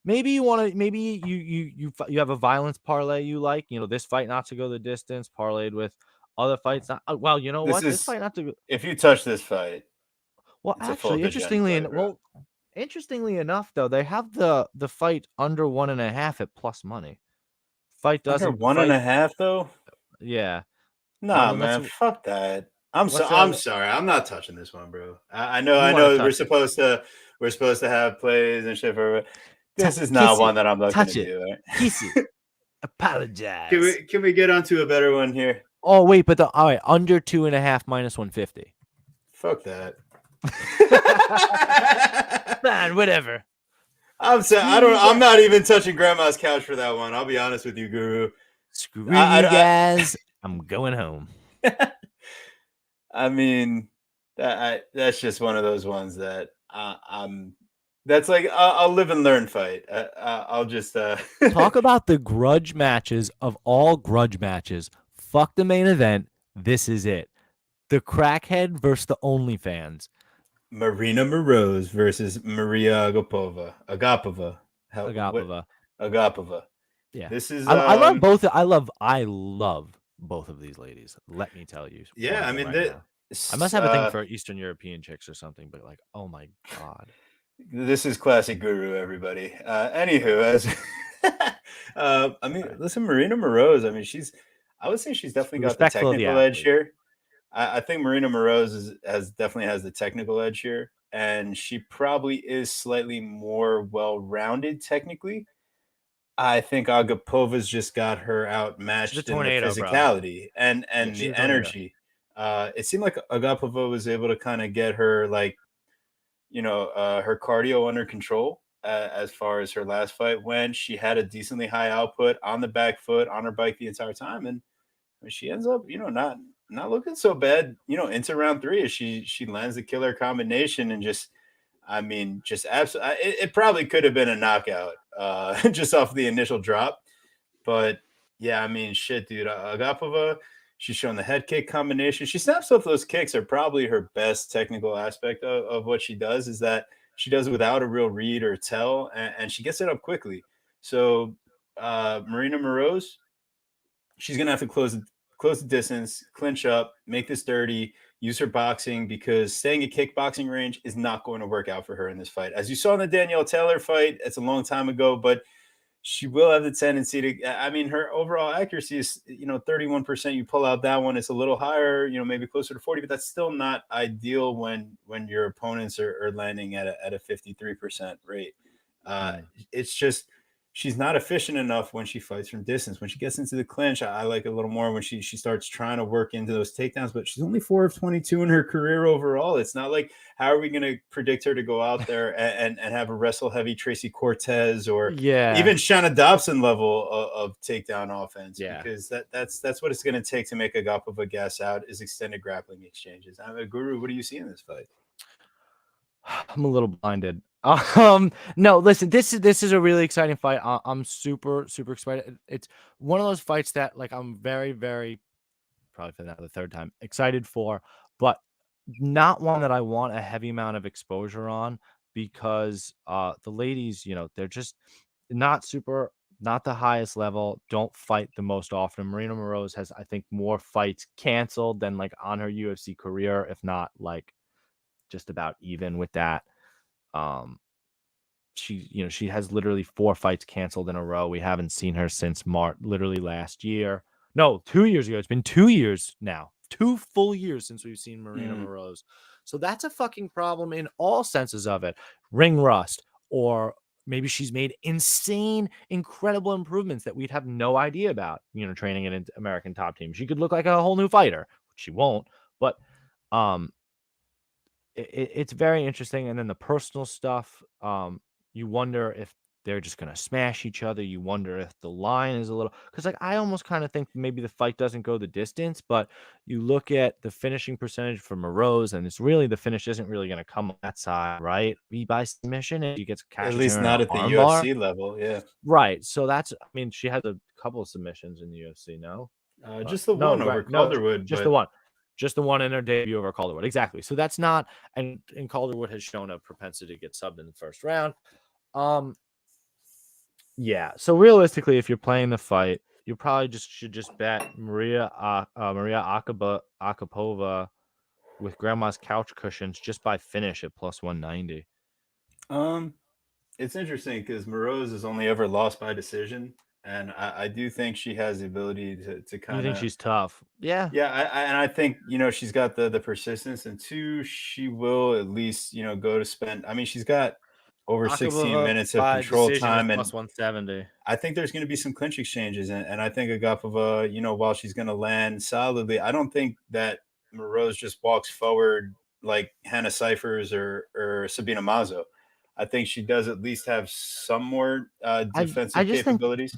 Maybe you want to. Maybe you have a violence parlay you like. This fight not to go the distance, parlayed with other fights. Well, you know what? This fight not to go. If you touch this fight, well, actually, interestingly enough, though, they have the fight under 1.5 at plus money. Fight doesn't under 1.5 though. Yeah. Nah, man, fuck that. I'm sorry. I'm not touching this one, bro. I know we're supposed to have plays and shit for. This is not one that I'm looking to do. Right? Kiss it. Apologize. Can we get onto a better one here? Oh wait, but all right, under 2.5 minus 150. Fuck that. Man, whatever. I'm not even touching Grandma's couch for that one. I'll be honest with you, Guru. Screw you guys. I'm going home. I mean, that's just one of those ones that that's like I'll live and learn fight. I'll just talk about the grudge matches of all grudge matches. Fuck the main event. This is it. The crackhead versus the OnlyFans. Marina Moroz versus Maria Agapova. Agapova. Yeah. This is I love both. I love both of these ladies. Let me tell you. Yeah, I mean, I must have a thing for Eastern European chicks or something, but like, oh my god. This is classic Guru, everybody. Anywho, I mean, listen, Marina Moroz. I mean, I would say she's definitely got the technical edge here. I think Marina Moroz definitely has the technical edge here, and she probably is slightly more well-rounded technically. I think Agapova's just got her outmatched in the physicality and the energy. It seemed like Agapova was able to kind of get her her cardio under control as far as her last fight when she had a decently high output on the back foot on her bike the entire time, and she ends up not looking so bad into round 3 as she lands the killer combination and absolutely it probably could have been a knockout just off the initial drop, but yeah, I mean, shit, dude, Agapova, she's shown the head kick combination. She snaps off those kicks are probably her best technical aspect of what she does, is that she does it without a real read or tell, and she gets it up quickly. So Marina Moroz, she's gonna have to close the distance, clinch up, make this dirty, use her boxing, because staying at kickboxing range is not going to work out for her in this fight. As you saw in the Danielle Taylor fight, it's a long time ago, but she will have the tendency to, I mean, her overall accuracy is, 31%. You pull out that one, it's a little higher, maybe closer to 40, but that's still not ideal when your opponents are landing at a 53% rate. It's just, she's not efficient enough when she fights from distance. When she gets into the clinch, I like it a little more when she starts trying to work into those takedowns, but she's only 4 of 22 in her career overall. It's not like, how are we going to predict her to go out there and have a wrestle heavy Tracy Cortez or even Shanna Dobson level of takedown offense? Because that's what it's going to take to make Agapova gas out, is extended grappling exchanges. Guru, what do you see in this fight? I'm a little blinded. No, listen, this is a really exciting fight. I'm super, super excited. It's one of those fights that, like, I'm very, very probably for now the third time. Excited for, but not one that I want a heavy amount of exposure on because the ladies, they're just not the highest level, don't fight the most often. Marina Moroz has, I think, more fights canceled than like on her UFC career, if not like just about even with that. She has literally 4 fights canceled in a row. We haven't seen her since March, literally last year. No, 2 years ago. It's been 2 years now. 2 full years since we've seen Marina Moroz. So that's a fucking problem in all senses of it. Ring rust, or maybe she's made insane, incredible improvements that we'd have no idea about, training in an American top team. She could look like a whole new fighter, which she won't. But it's very interesting. And then the personal stuff, you wonder if they're just going to smash each other. You wonder if the line is a little, because like I almost kind of think maybe the fight doesn't go the distance, but you look at the finishing percentage for Moroz, and it's really the finish isn't really going to come on that side, right? Be by submission, and she gets At least not at the UFC level, yeah. Right. So she had a couple of submissions in the UFC, no? Just the one over Calderwood. Just the one. Just the one in her debut over Calderwood. Exactly. So that's not, and Calderwood has shown a propensity to get subbed in the first round. Yeah. So realistically, if you're playing the fight, you probably should bet Maria Akapova with grandma's couch cushions just by finish at plus 190. It's interesting because Moroz has only ever lost by decision. And I do think she has the ability to kind of. You think she's tough? Yeah. Yeah, and I think she's got the persistence, and 2, she will at least go to spend. I mean, she's got over 16 minutes of control time, and plus 170. I think there's going to be some clinch exchanges, and I think Agapova, while she's going to land solidly, I don't think that Moroz just walks forward like Hannah Cyphers or Sabina Mazo. I think she does at least have some more defensive capabilities.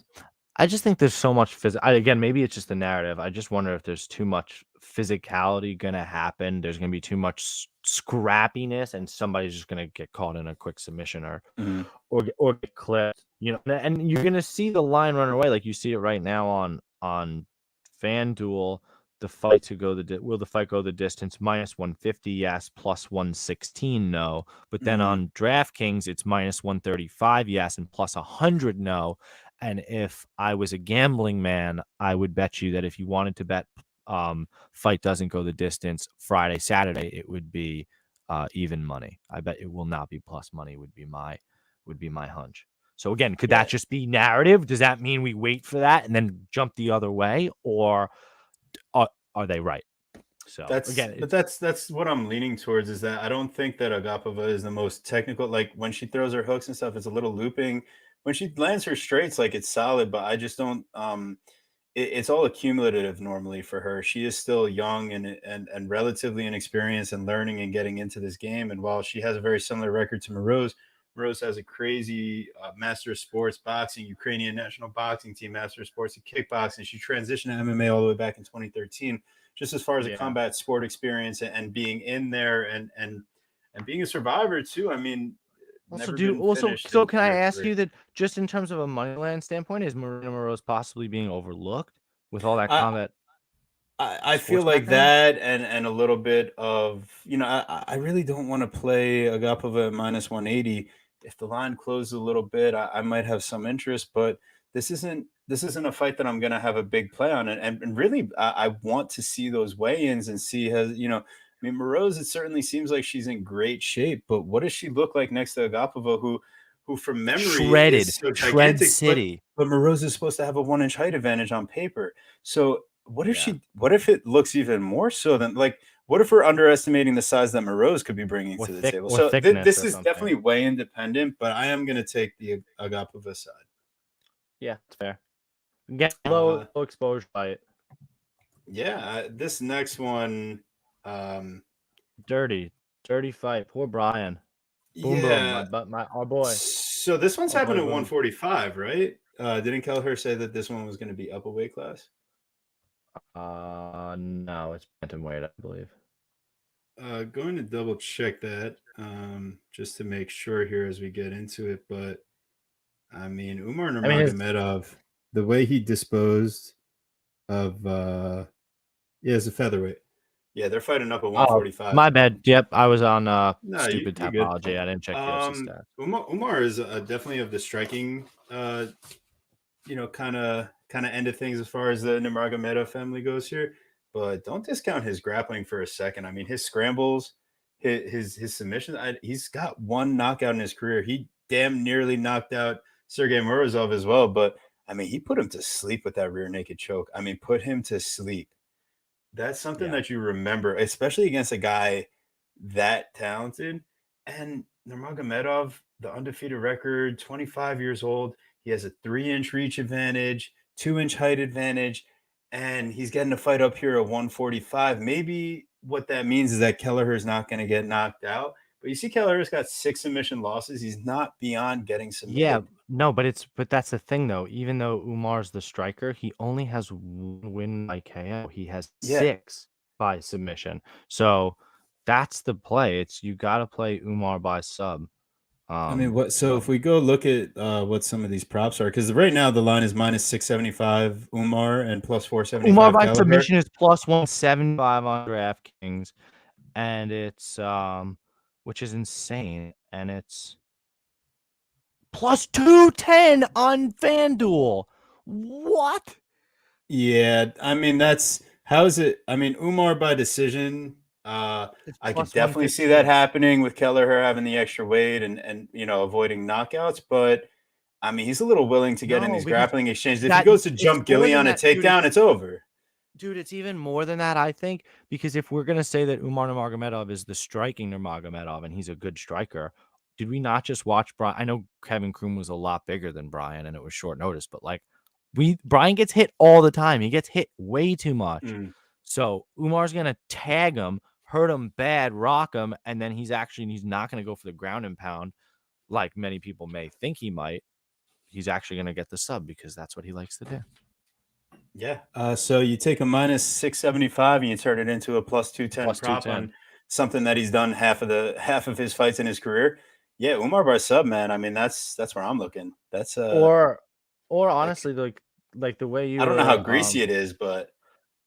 I just think there's so much again, maybe it's just the narrative. I just wonder if there's too much physicality going to happen. There's going to be too much scrappiness, and somebody's just going to get caught in a quick submission or get clipped. And you're going to see the line run away like you see it right now on FanDuel. The fight to go will the fight go the distance? Minus 150, yes. Plus 116, no. But then on DraftKings, it's minus 135, yes, and plus 100, no. And if I was a gambling man, I would bet you that if you wanted to bet fight doesn't go the distance Friday, Saturday, it would be even money. I bet it will not be plus money. Would be my hunch. So again, could that just be narrative? Does that mean we wait for that and then jump the other way, or are they right? So that's what I'm leaning towards, is that I don't think that Agapova is the most technical. Like when she throws her hooks and stuff, it's a little looping. When she lands her straights, like it's solid, but I just don't. It's all accumulative normally for her. She is still young and relatively inexperienced and learning and getting into this game. And while she has a very similar record to Moroz has a crazy master of sports boxing, Ukrainian national boxing team, master of sports of kickboxing. She transitioned to MMA all the way back in 2013. Just as far as a combat sport experience and being in there and being a survivor too. I mean, so can I ask you that just in terms of a moneyland standpoint, is Marina Moroz possibly being overlooked with all that combat? I feel like that and a little bit of, I really don't want to play Agapova at minus 180. If the line closes a little bit, I might have some interest, but this isn't a fight that I'm going to have a big play on. And really, I want to see those weigh-ins and see I mean, Moroz, it certainly seems like she's in great shape, but what does she look like next to Agapova, who from memory shredded, is so gigantic, city. But Moroz is supposed to have a 1-inch height advantage on paper. So what if it looks even more so than, like, what if we're underestimating the size that Moroz could be bringing to the table? So this is definitely way independent, but I am going to take the Agapova side. Yeah, it's fair. Get low exposure by it. Yeah, this next one, dirty fight. Poor Brian. Boom, our boy. So this one's happened at 145, right? Didn't Kelleher say that this one was going to be up a weight class? No, it's bantamweight, I believe. Going to double check that just to make sure here as we get into it. But I mean, Umar Nurmagomedov, the way he disposed of Yeah, it's a featherweight. Yeah, they're fighting up at Oh, 145. my bad. Yep, I was on No, stupid you're good. typology. I didn't check UFC stats. Umar is definitely of the striking, kind of end of things as far as the Nurmagomedov family goes here. But don't discount his grappling for a second. I mean, his scrambles, his submissions. He's got one knockout in his career. He damn nearly knocked out Sergey Morozov as well. But I mean, he put him to sleep with that rear naked choke. I mean, put him to sleep. That's something that you remember, especially against a guy that talented. And Nurmagomedov, the undefeated record, 25 years old. He has a 3-inch reach advantage, 2-inch height advantage, and he's getting a fight up here at 145. Maybe what that means is that Kelleher's not going to get knocked out. But you see, Kelleher's got 6 submission losses. He's not beyond getting submitted. Yeah, no, but that's the thing though. Even though Umar's the striker, he only has 1 win by KO. He has 6 by submission. So that's the play. It's you got to play Umar by sub. I mean, So if we go look at what some of these props are, because right now the line is -675 Umar and +475. Umar by Kelleher. submission is +175 on DraftKings, and it's which is insane, and it's +210 on FanDuel. What? Yeah, I mean how is it? I mean, Umar by decision. I could definitely see that happening with Kelleher having the extra weight and avoiding knockouts, but I mean he's a little willing to get in these grappling exchanges. If he goes to jump Gilly on a takedown, it's over. Dude, it's even more than that, I think, because if we're gonna say that Umar Nurmagomedov is the striking Nurmagomedov and he's a good striker, did we not just watch Brian? I know Kevin Kroom was a lot bigger than Brian and it was short notice, but like Brian gets hit all the time. He gets hit way too much. So Umar's gonna tag him, hurt him bad, rock him, and then he's not gonna go for the ground and pound like many people may think he might. He's actually gonna get the sub because that's what he likes to do. Yeah. So you take a -675 and you turn it into a +210 prop on something that he's done half of his fights in his career. Yeah, Umar by sub, man. I mean, that's where I'm looking. That's or honestly, like the way you. I don't know how greasy it is, but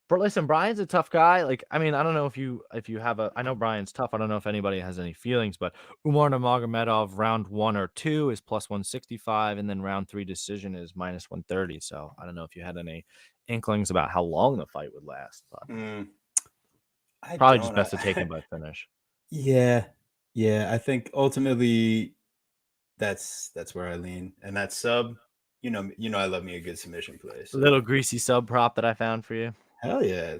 listen, Brian's a tough guy. Like, I mean, I don't know if you have I know Brian's tough. I don't know if anybody has any feelings, but Umar Nurmagomedov round 1 or 2 is +165, and then round 3 decision is -130. So I don't know if you had any inklings about how long the fight would last, but probably just best to take him by finish. Yeah. I think ultimately that's where I lean, and that sub. I love me a good submission play. So. A little greasy sub prop that I found for you. Hell yeah.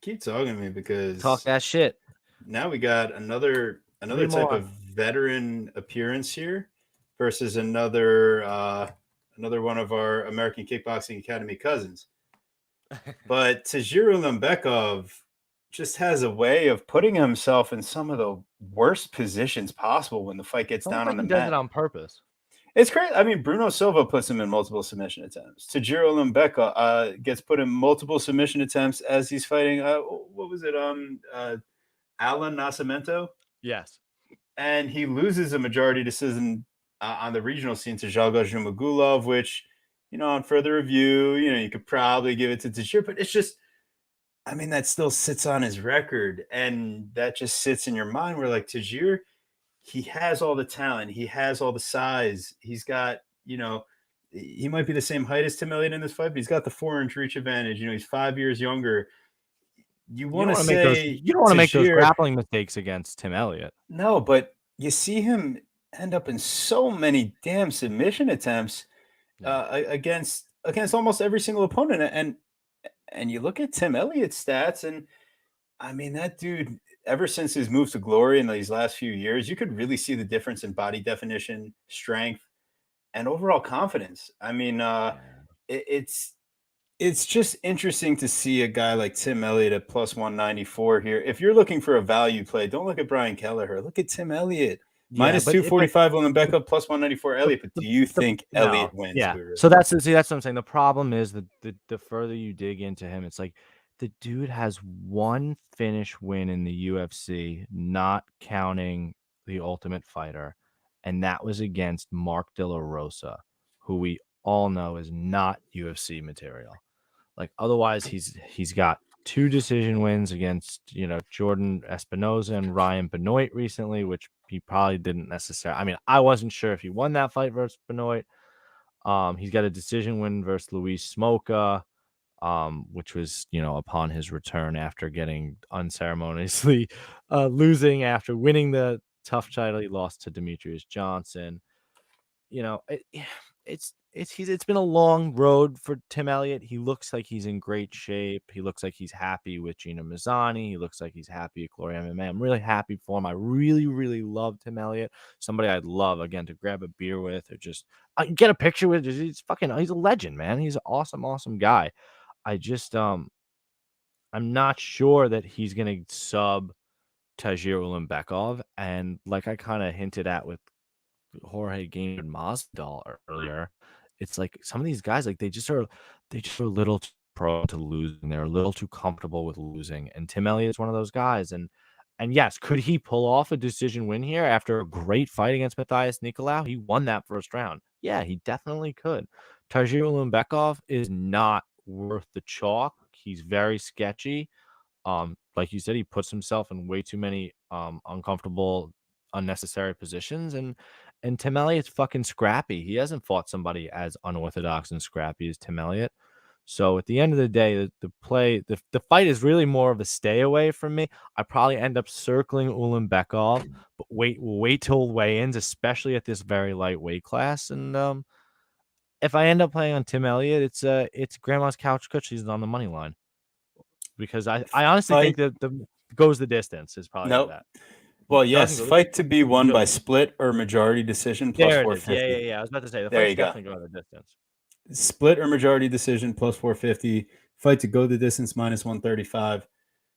Keep talking to me because talk that shit. Now we got another type of veteran appearance here versus another one of our American Kickboxing Academy cousins. But Tajiro Lembekov just has a way of putting himself in some of the worst positions possible when the fight gets down on the mat. He does it on purpose. It's great. I mean, Bruno Silva puts him in multiple submission attempts. Tajiro Lembekov gets put in multiple submission attempts as he's fighting. What was it? Alan Nascimento? Yes. And he loses a majority decision on the regional scene to Zhalga Zhumagulov, which, on further review, you could probably give it to Tajiro, but it's just, I mean, that still sits on his record, and that just sits in your mind where, like, Tajiro, he has all the talent. He has all the size. He's got, he might be the same height as Tim Elliott in this fight, but he's got the 4-inch reach advantage. He's 5 years younger. You don't want to make those grappling mistakes against Tim Elliott. No, but you see him end up in so many damn submission attempts against almost every single opponent. And you look at Tim Elliott's stats, and I mean, that dude, ever since his move to glory in these last few years, you could really see the difference in body definition, strength, and overall confidence. I mean, it's just interesting to see a guy like Tim Elliott at +194 here. If you're looking for a value play, don't look at Brian Kelleher. Look at Tim Elliott. -245 Lembekov, +194 Elliott. But do you think Elliott wins? Yeah. So that's what I'm saying. The problem is that the further you dig into him, it's like, the dude has 1 finish win in the UFC, not counting the Ultimate Fighter, and that was against Mark De La Rosa, who we all know is not UFC material. Like, otherwise, he's got 2 decision wins against, Jordan Espinoza and Ryan Benoit recently, which he probably didn't necessarily. I mean, I wasn't sure if he won that fight versus Benoit. He's got a decision win versus Luis Smoka, which was, upon his return after getting unceremoniously losing after winning the tough title. He lost to Demetrius Johnson. It's been a long road for Tim Elliott. He looks like he's in great shape. He looks like he's happy with Gina Mazzani. He looks like he's happy at Glory MMA. I'm really happy for him. I really, really love Tim Elliott. Somebody I'd love, again, to grab a beer with or just get a picture with. He's a legend, man. He's an awesome, awesome guy. I'm not sure that he's gonna sub Tagir Ulanbekov, and like I kind of hinted at with Jorge Gained Masvidal earlier, it's like some of these guys, like they just are a little too prone to losing. They're a little too comfortable with losing, and Tim Elliott's one of those guys. And yes, could he pull off a decision win here after a great fight against Matthias Nicolau? He won that first round. Yeah, he definitely could. Tagir Ulanbekov is not worth the chalk. He's very sketchy. Like you said, he puts himself in way too many uncomfortable, unnecessary positions, and Tim Elliott's fucking scrappy. He hasn't fought somebody as unorthodox and scrappy as Tim Elliott. So at the end of the day, the fight is really more of a stay away from me. I probably end up circling Ulanbekov, but wait till weigh-ins, especially at this very light weight class. And if I end up playing on Tim Elliott, it's grandma's couch cushions on the money line, because I honestly think that the goes the distance is probably Nope. that. Well, yes, fight to be won by split or majority decision plus There it 450. is. Yeah. I was about to say the There fight's you go. definitely going the distance. Split or majority decision plus 450. Fight to go the distance minus 135.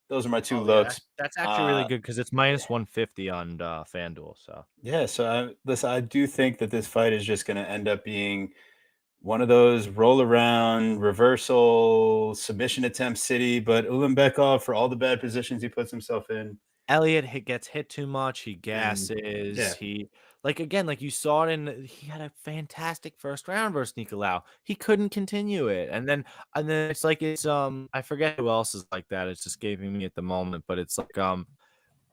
Those are my two looks. That's actually really good because it's minus 150 on FanDuel. So yeah, so I do think that this fight is just going to end up being one of those roll around, reversal, submission attempt city. But Ulanbekov, for all the bad positions he puts himself in, Elliott gets hit too much. He gasses. yeah. He like you saw it he had a fantastic first round versus Nicolau. He couldn't continue it, and then it's I forget who else is like that. It's escaping me at the moment, but it's like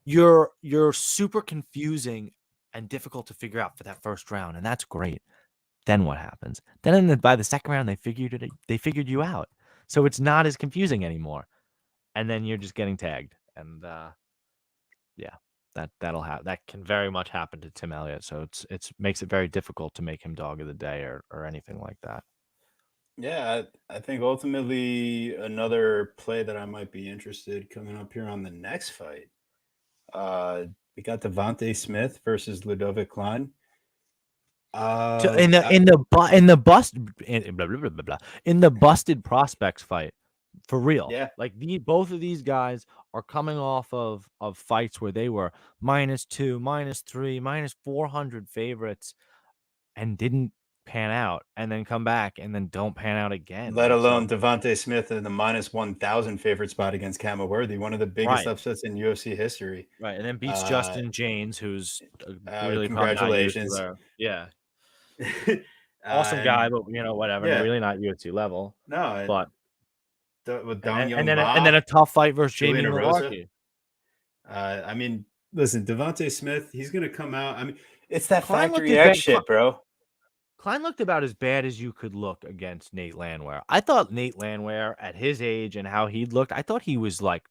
you're super confusing and difficult to figure out for that first round, and that's great. Then what happens? Then by the second round, they figured you out, so it's not as confusing anymore, and then you're just getting tagged, and yeah, that can very much happen to Tim Elliott. So it's makes it very difficult to make him dog of the day or anything like that. Yeah, I think ultimately another play that I might be interested coming up here on the next fight. We got Devonte Smith versus Ludovic Klein. In the busted prospects fight, for real. Yeah. Like both of these guys are coming off of fights where they were -2, -3, -400 favorites and didn't pan out, and then come back and then don't pan out again. Let alone Devonte Smith in the -1,000 favorite spot against Kama Worthy, one of the biggest upsets in UFC history. Right, and then beats Justin James, who's really congratulations. Yeah. Awesome guy, but whatever. Yeah. Really not UFC level. No, but with and then a tough fight versus Jamie Malarkey. I mean, listen, Devonte Smith, he's gonna come out. I mean, it's that Factory X shit, bro. Klein looked about as bad as you could look against Nate Landwehr. I thought Nate Landwehr, at his age and how he looked, I thought he was like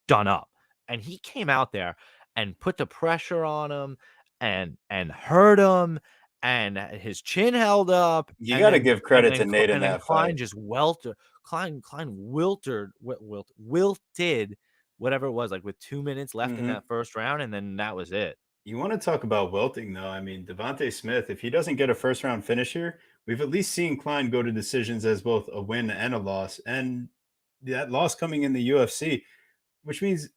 done up, and he came out there and put the pressure on him and hurt him. And his chin held up. You got to give credit to Nate in that Klein fight. Just wilted. Klein wilted whatever it was, like with 2 minutes left in that first round, and then that was it. You want to talk about wilting, though? I mean, Devonte Smith, if he doesn't get a first round finish here, we've at least seen Klein go to decisions as both a win and a loss, and that loss coming in the UFC, which means,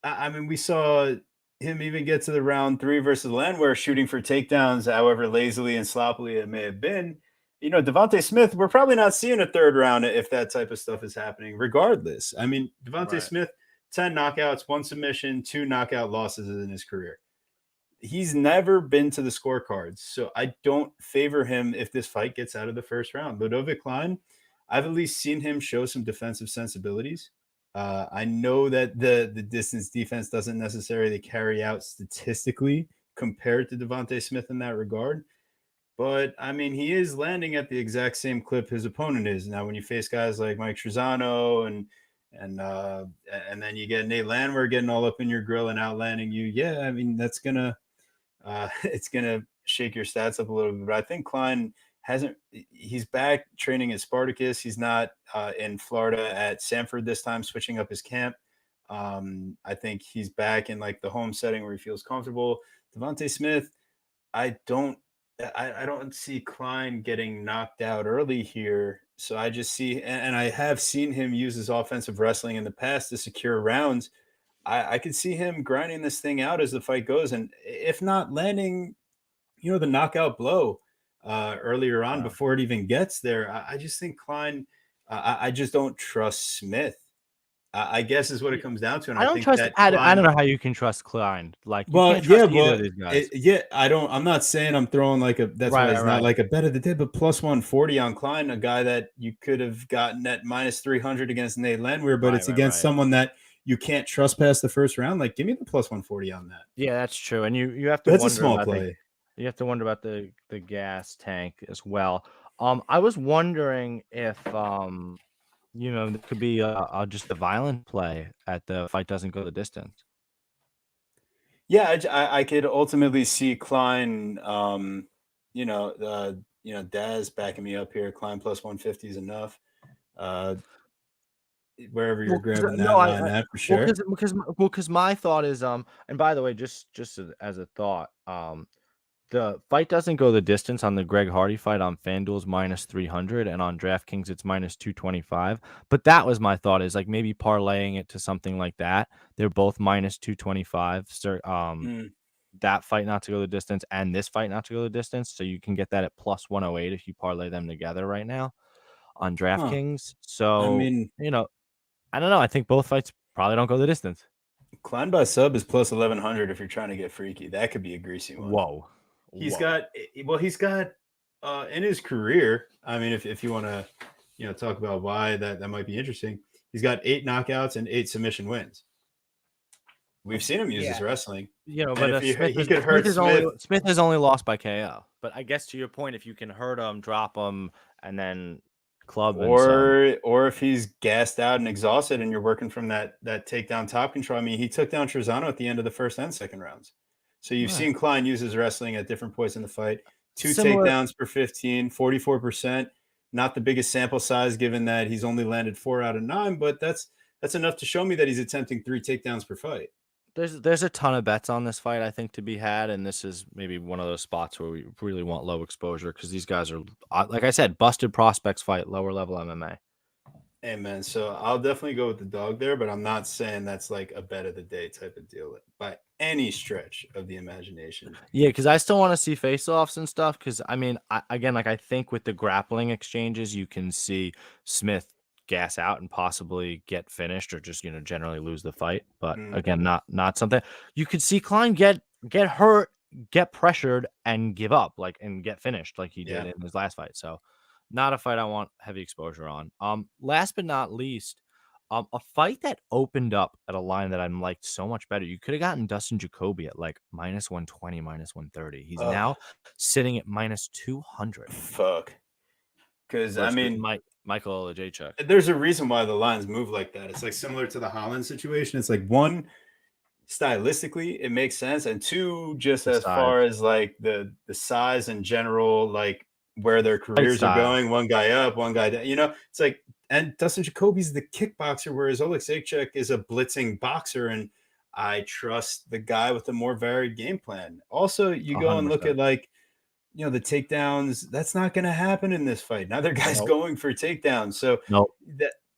I mean, we saw him even get to the round 3 versus Landwehr, shooting for takedowns, however lazily and sloppily it may have been. Devonte Smith, we're probably not seeing a third round if that type of stuff is happening, regardless. I mean, Devonte Smith, 10 knockouts, 1 submission, 2 knockout losses in his career. He's never been to the scorecards, so I don't favor him if this fight gets out of the first round. Ludovic Klein, I've at least seen him show some defensive sensibilities. I know that the distance defense doesn't necessarily carry out statistically compared to Devonte Smith in that regard. But I mean, he is landing at the exact same clip his opponent is. Now, when you face guys like Mike Trezano and then you get Nate Landwehr getting all up in your grill and outlanding you, yeah, I mean that's gonna it's gonna shake your stats up a little bit. But I think Klein he's back training at Spartacus. He's not in Florida at Sanford this time, switching up his camp. I think he's back in like the home setting where he feels comfortable. Devonte Smith, I don't I don't see Klein getting knocked out early here. So I just see, and I have seen him use his offensive wrestling in the past to secure rounds. I could see him grinding this thing out as the fight goes, and if not landing, the knockout blow earlier on before it even gets there. I just think Klein. I just don't trust Smith. I guess is what it comes down to, and I I don't think trust. that I Klein, don't know how you can trust Klein. Like, you well, can't yeah, trust either well, of these guys. I don't. I'm not saying I'm throwing like a. That's why it's not like a bet of the day, but plus 140 on Klein, a guy that you could have gotten at minus 300 against Nate Landwehr, but it's against someone that you can't trust past the first round. Like, give me the plus 140 on that. Yeah, that's true, and you have to. That's wonder a small about play. You have to wonder about the gas tank as well. I was wondering if there could be just a violent play at the fight doesn't go the distance. Yeah, I could ultimately see Klein. Daz backing me up here. Klein plus 150 is enough. Wherever you're grabbing that line at for sure. Because my thought is and by the way, just as a thought, the fight doesn't go the distance on the Greg Hardy fight on FanDuel's minus 300, and on DraftKings it's minus 225. But that was my thought, is like maybe parlaying it to something like that. They're both minus 225. That fight not to go the distance and this fight not to go the distance, so you can get that at plus 108 if you parlay them together right now on DraftKings. So I mean, I don't know. I think both fights probably don't go the distance. Klein by sub is plus 1100 if you're trying to get freaky. That could be a greasy one. Whoa. He's got in his career, I mean, if you want to talk about why that might be interesting, he's got 8 knockouts and 8 submission wins. We've seen him use his wrestling. But Smith is only lost by KO. But I guess to your point, if you can hurt him, drop him, and then club, or if he's gassed out and exhausted and you're working from that takedown top control. I mean, he took down Trezano at the end of the first and second rounds. So you've seen Klein use his wrestling at different points in the fight. 2 takedowns per 15, 44%. Not the biggest sample size, given that he's only landed 4 out of 9, but that's enough to show me that he's attempting 3 takedowns per fight. There's a ton of bets on this fight, I think, to be had, and this is maybe one of those spots where we really want low exposure because these guys are, like I said, busted prospects fight, lower level MMA. Amen. So I'll definitely go with the dog there, but I'm not saying that's like a bet of the day type of deal by any stretch of the imagination. Yeah, because I still want to see face-offs and stuff. Because I mean, I think with the grappling exchanges, you can see Smith gas out and possibly get finished, or just generally lose the fight. But again, not something you could see Klein get hurt, get pressured, and give up, and get finished like he did in his last fight. So. Not a fight I want heavy exposure on. Last but not least, a fight that opened up at a line that I'm liked so much better. You could have gotten Dustin Jacoby at like minus 120, minus 130. He's now sitting at minus 200. Fuck. Because I mean, Michael Olajaychuk. There's a reason why the lines move like that. It's like similar to the Holland situation. It's like, one, stylistically it makes sense, and 2, just as far as like the size in general, like where their careers are going, one guy up, one guy down. It's like, and Dustin Jacoby's the kickboxer, whereas Olajaychuk is a blitzing boxer, and I trust the guy with a more varied game plan. Also, you go 100%. And look at the takedowns. That's not going to happen in this fight. Neither guy's going for takedowns. So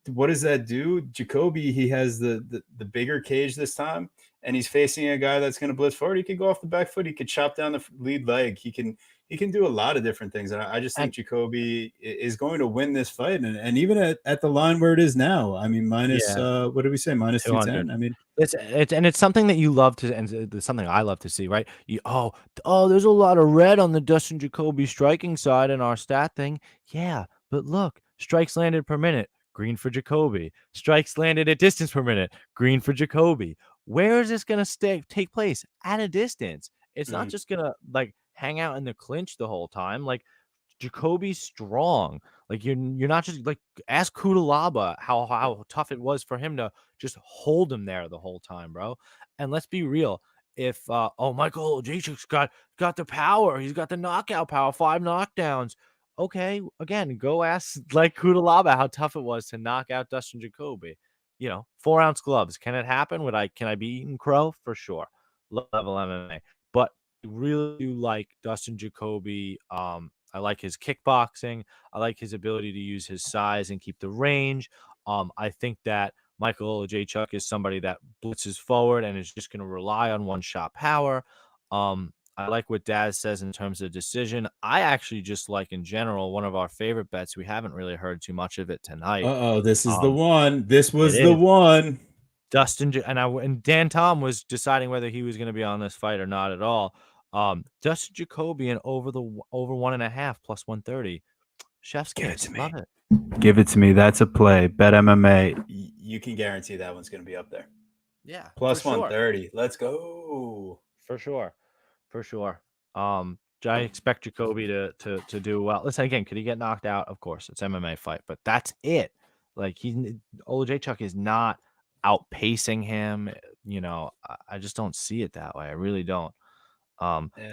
what does that do? Jacoby, he has the bigger cage this time, and he's facing a guy that's going to blitz forward. He could go off the back foot. He could chop down the lead leg. He can do a lot of different things. And I just think Jacoby is going to win this fight. And even at the line where it is now, I mean, minus, what did we say? Minus 210. I mean, it's something that you love to, and it's something I love to see, right? There's a lot of red on the Dustin Jacoby striking side in our stat thing. Yeah. But look, strikes landed per minute. green for Jacoby. Strikes landed at distance per minute, green for Jacoby. Where is this going to take place? At a distance. It's not just going to like hang out in the clinch the whole time. Like Jacoby's strong. Like you're not just like ask Kudalaba how tough it was for him to just hold him there the whole time, bro. And let's be real. If Michael Jacek's got the power, he's got the knockout power, 5 knockdowns. Okay, again, go ask like Kudalaba how tough it was to knock out Dustin Jacoby. 4-ounce gloves. Can it happen? Can I be eating crow? For sure. Level MMA. But I really do like Dustin Jacoby. I like his kickboxing. I like his ability to use his size and keep the range. I think that Michael Jacek is somebody that blitzes forward and is just going to rely on one-shot power. I like what Daz says in terms of decision. I actually just like in general one of our favorite bets. We haven't really heard too much of it tonight. This is the one. This was the one. Dustin and Dan Tom was deciding whether he was going to be on this fight or not at all. Dustin Jacoby and over 1.5 plus 130. Chef's kiss. Love it. Give it to me. That's a play. Bet MMA. You can guarantee that one's going to be up there. Yeah. Plus 130. Let's go. For sure. I expect Jacoby to do well. Listen, again, could he get knocked out? Of course, it's MMA fight, but that's it. Like Olajaychuk is not outpacing him. I just don't see it that way. I really don't.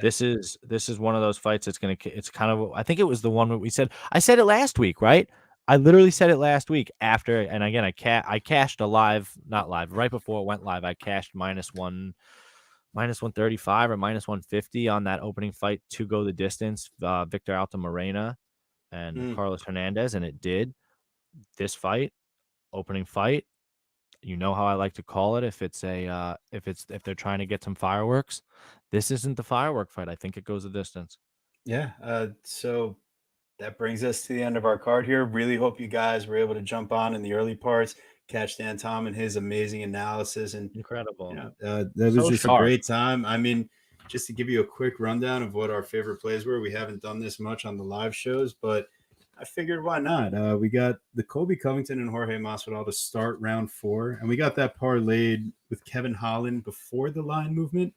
This is one of those fights that's it's kind of, I think it was the one that I said it last week, right? I literally said it last week after, and again, I cashed right before it went live. I cashed minus 135 or minus 150 on that opening fight to go the distance, Victor Altamirano and Carlos Hernandez, and it did. This fight, opening fight, you know how I like to call it if they're trying to get some fireworks. This isn't the firework fight. I think it goes the distance. Yeah. So that brings us to the end of our card here. Really hope you guys were able to jump on in the early parts, catch Dan Tom and his amazing analysis. And incredible. That was just a great time. I mean, just to give you a quick rundown of what our favorite plays were, we haven't done this much on the live shows, but I figured why not? We got the Colby Covington and Jorge Masvidal to start round 4, and we got that parlayed with Kevin Holland before the line movement.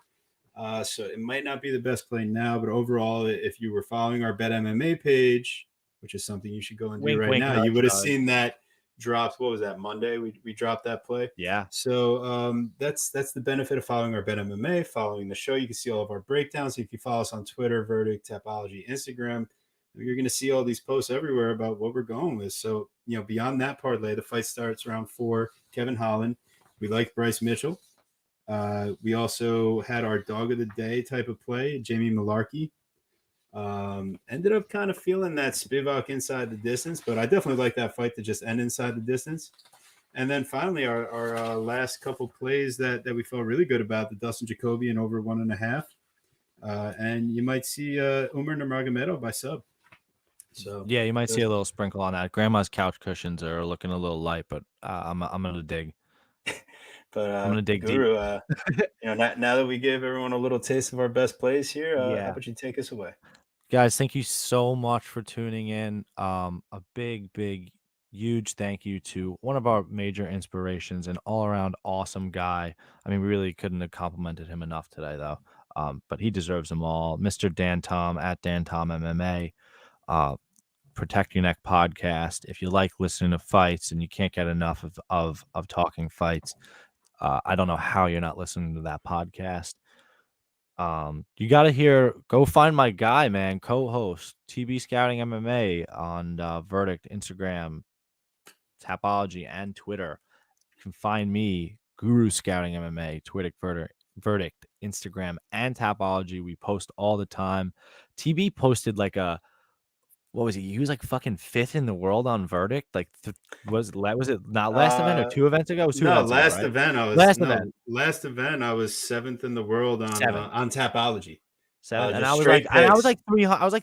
So it might not be the best play now, but overall, if you were following our Bet MMA page, which is something you should go and do right now, you would have seen that dropped. What was that, Monday? We dropped that play. Yeah. So that's the benefit of following our Bet MMA, following the show. You can see all of our breakdowns. If you follow us on Twitter, Verdict, Tapology, Instagram, you're going to see all these posts everywhere about what we're going with. So, beyond that parlay, the fight starts round 4, Kevin Holland. We like Bryce Mitchell. We also had our dog of the day type of play, Jamie Malarkey. Ended up kind of feeling that Spivak inside the distance, but I definitely like that fight to just end inside the distance. And then finally, our last couple plays that we felt really good about, the Dustin Jacoby and over 1.5. And you might see Umar Nurmagomedov by sub. So yeah, you might see a little sprinkle on that. Grandma's couch cushions are looking a little light, but I'm gonna dig. But I'm gonna dig Guru, deep. Now that we gave everyone a little taste of our best plays here, Yeah. how about you take us away? Guys, thank you so much for tuning in. A big, huge thank you to one of our major inspirations, an all-around awesome guy. I mean, we really couldn't have complimented him enough today, though. But he deserves them all. Mr. Dan Tom at Dan Tom MMA. Protect Your Neck podcast. If you like listening to fights and you can't get enough of talking fights, I don't know how you're not listening to that podcast. You got to go find my guy, man, co-host TB Scouting MMA on Verdict, Instagram, Tapology, and Twitter. You can find me, Guru Scouting MMA, Twitter, Verdict, Instagram, and Tapology. We post all the time. TB posted like what was he? He was like fucking 5th in the world on Verdict. Like, was it not last event or 2 events ago? It was 2 events last ago, right? event I was last event I was 7th in the world on Tapology. 7th, and I was like, I was like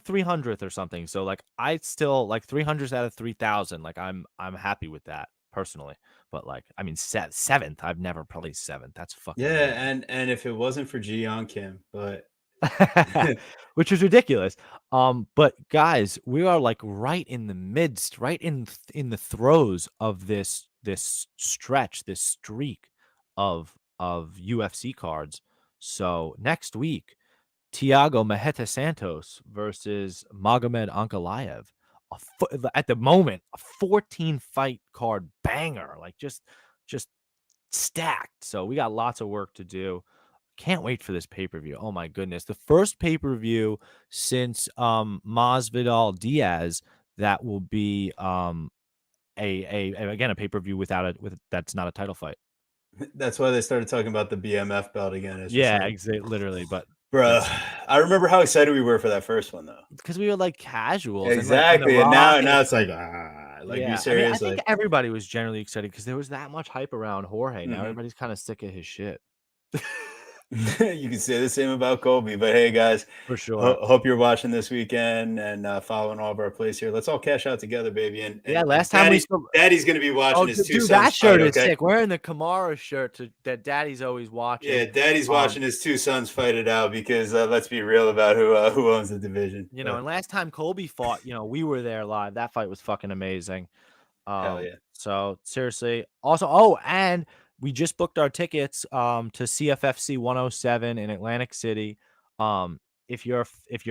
300th or something. So like, I still like 300s out of 3,000. Like, I'm happy with that personally. But like, I mean, 7th. I've never placed 7th. That's fucking amazing. And if it wasn't for Ji Yeon Kim, but which is ridiculous. But guys, we are like right in the midst, right in the throes of this stretch, this streak of UFC cards. So next week, Thiago Maheta Santos versus Magomed Ankalaev. At the moment, a 14 fight card banger, like just stacked. So we got lots of work to do. Can't wait for this pay-per-view. Oh my goodness. The first pay-per-view since Masvidal Diaz that will be again a pay-per-view with that's not a title fight. That's why they started talking about the BMF belt again. Yeah, exactly, literally. But bro, I remember how excited we were for that first one though. Because we were like casuals. Exactly. And now it's like, yeah. be serious. I think everybody was generally excited because there was that much hype around Jorge. Now everybody's kind of sick of his shit. You can say the same about Colby, but hey guys, for sure. Hope you're watching this weekend and following all of our plays here. Let's all cash out together, baby. And last time Daddy's gonna be watching his two sons. That shirt is sick. Wearing the Kamara shirt that Daddy's always watching. Yeah, Daddy's watching his two sons fight it out because let's be real about who owns the division. And last time Colby fought, we were there live. That fight was fucking amazing. Hell yeah. So seriously, also, and we just booked our tickets to CFFC 107 in Atlantic City. If you're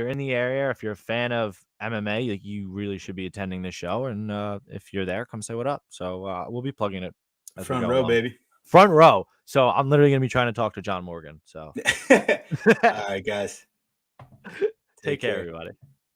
in the area, if you're a fan of MMA, like you really should be attending the show. And if you're there, come say what up. So we'll be plugging it. Front row, baby. Front row. So I'm literally gonna be trying to talk to John Morgan. So all right, guys. Take care, everybody.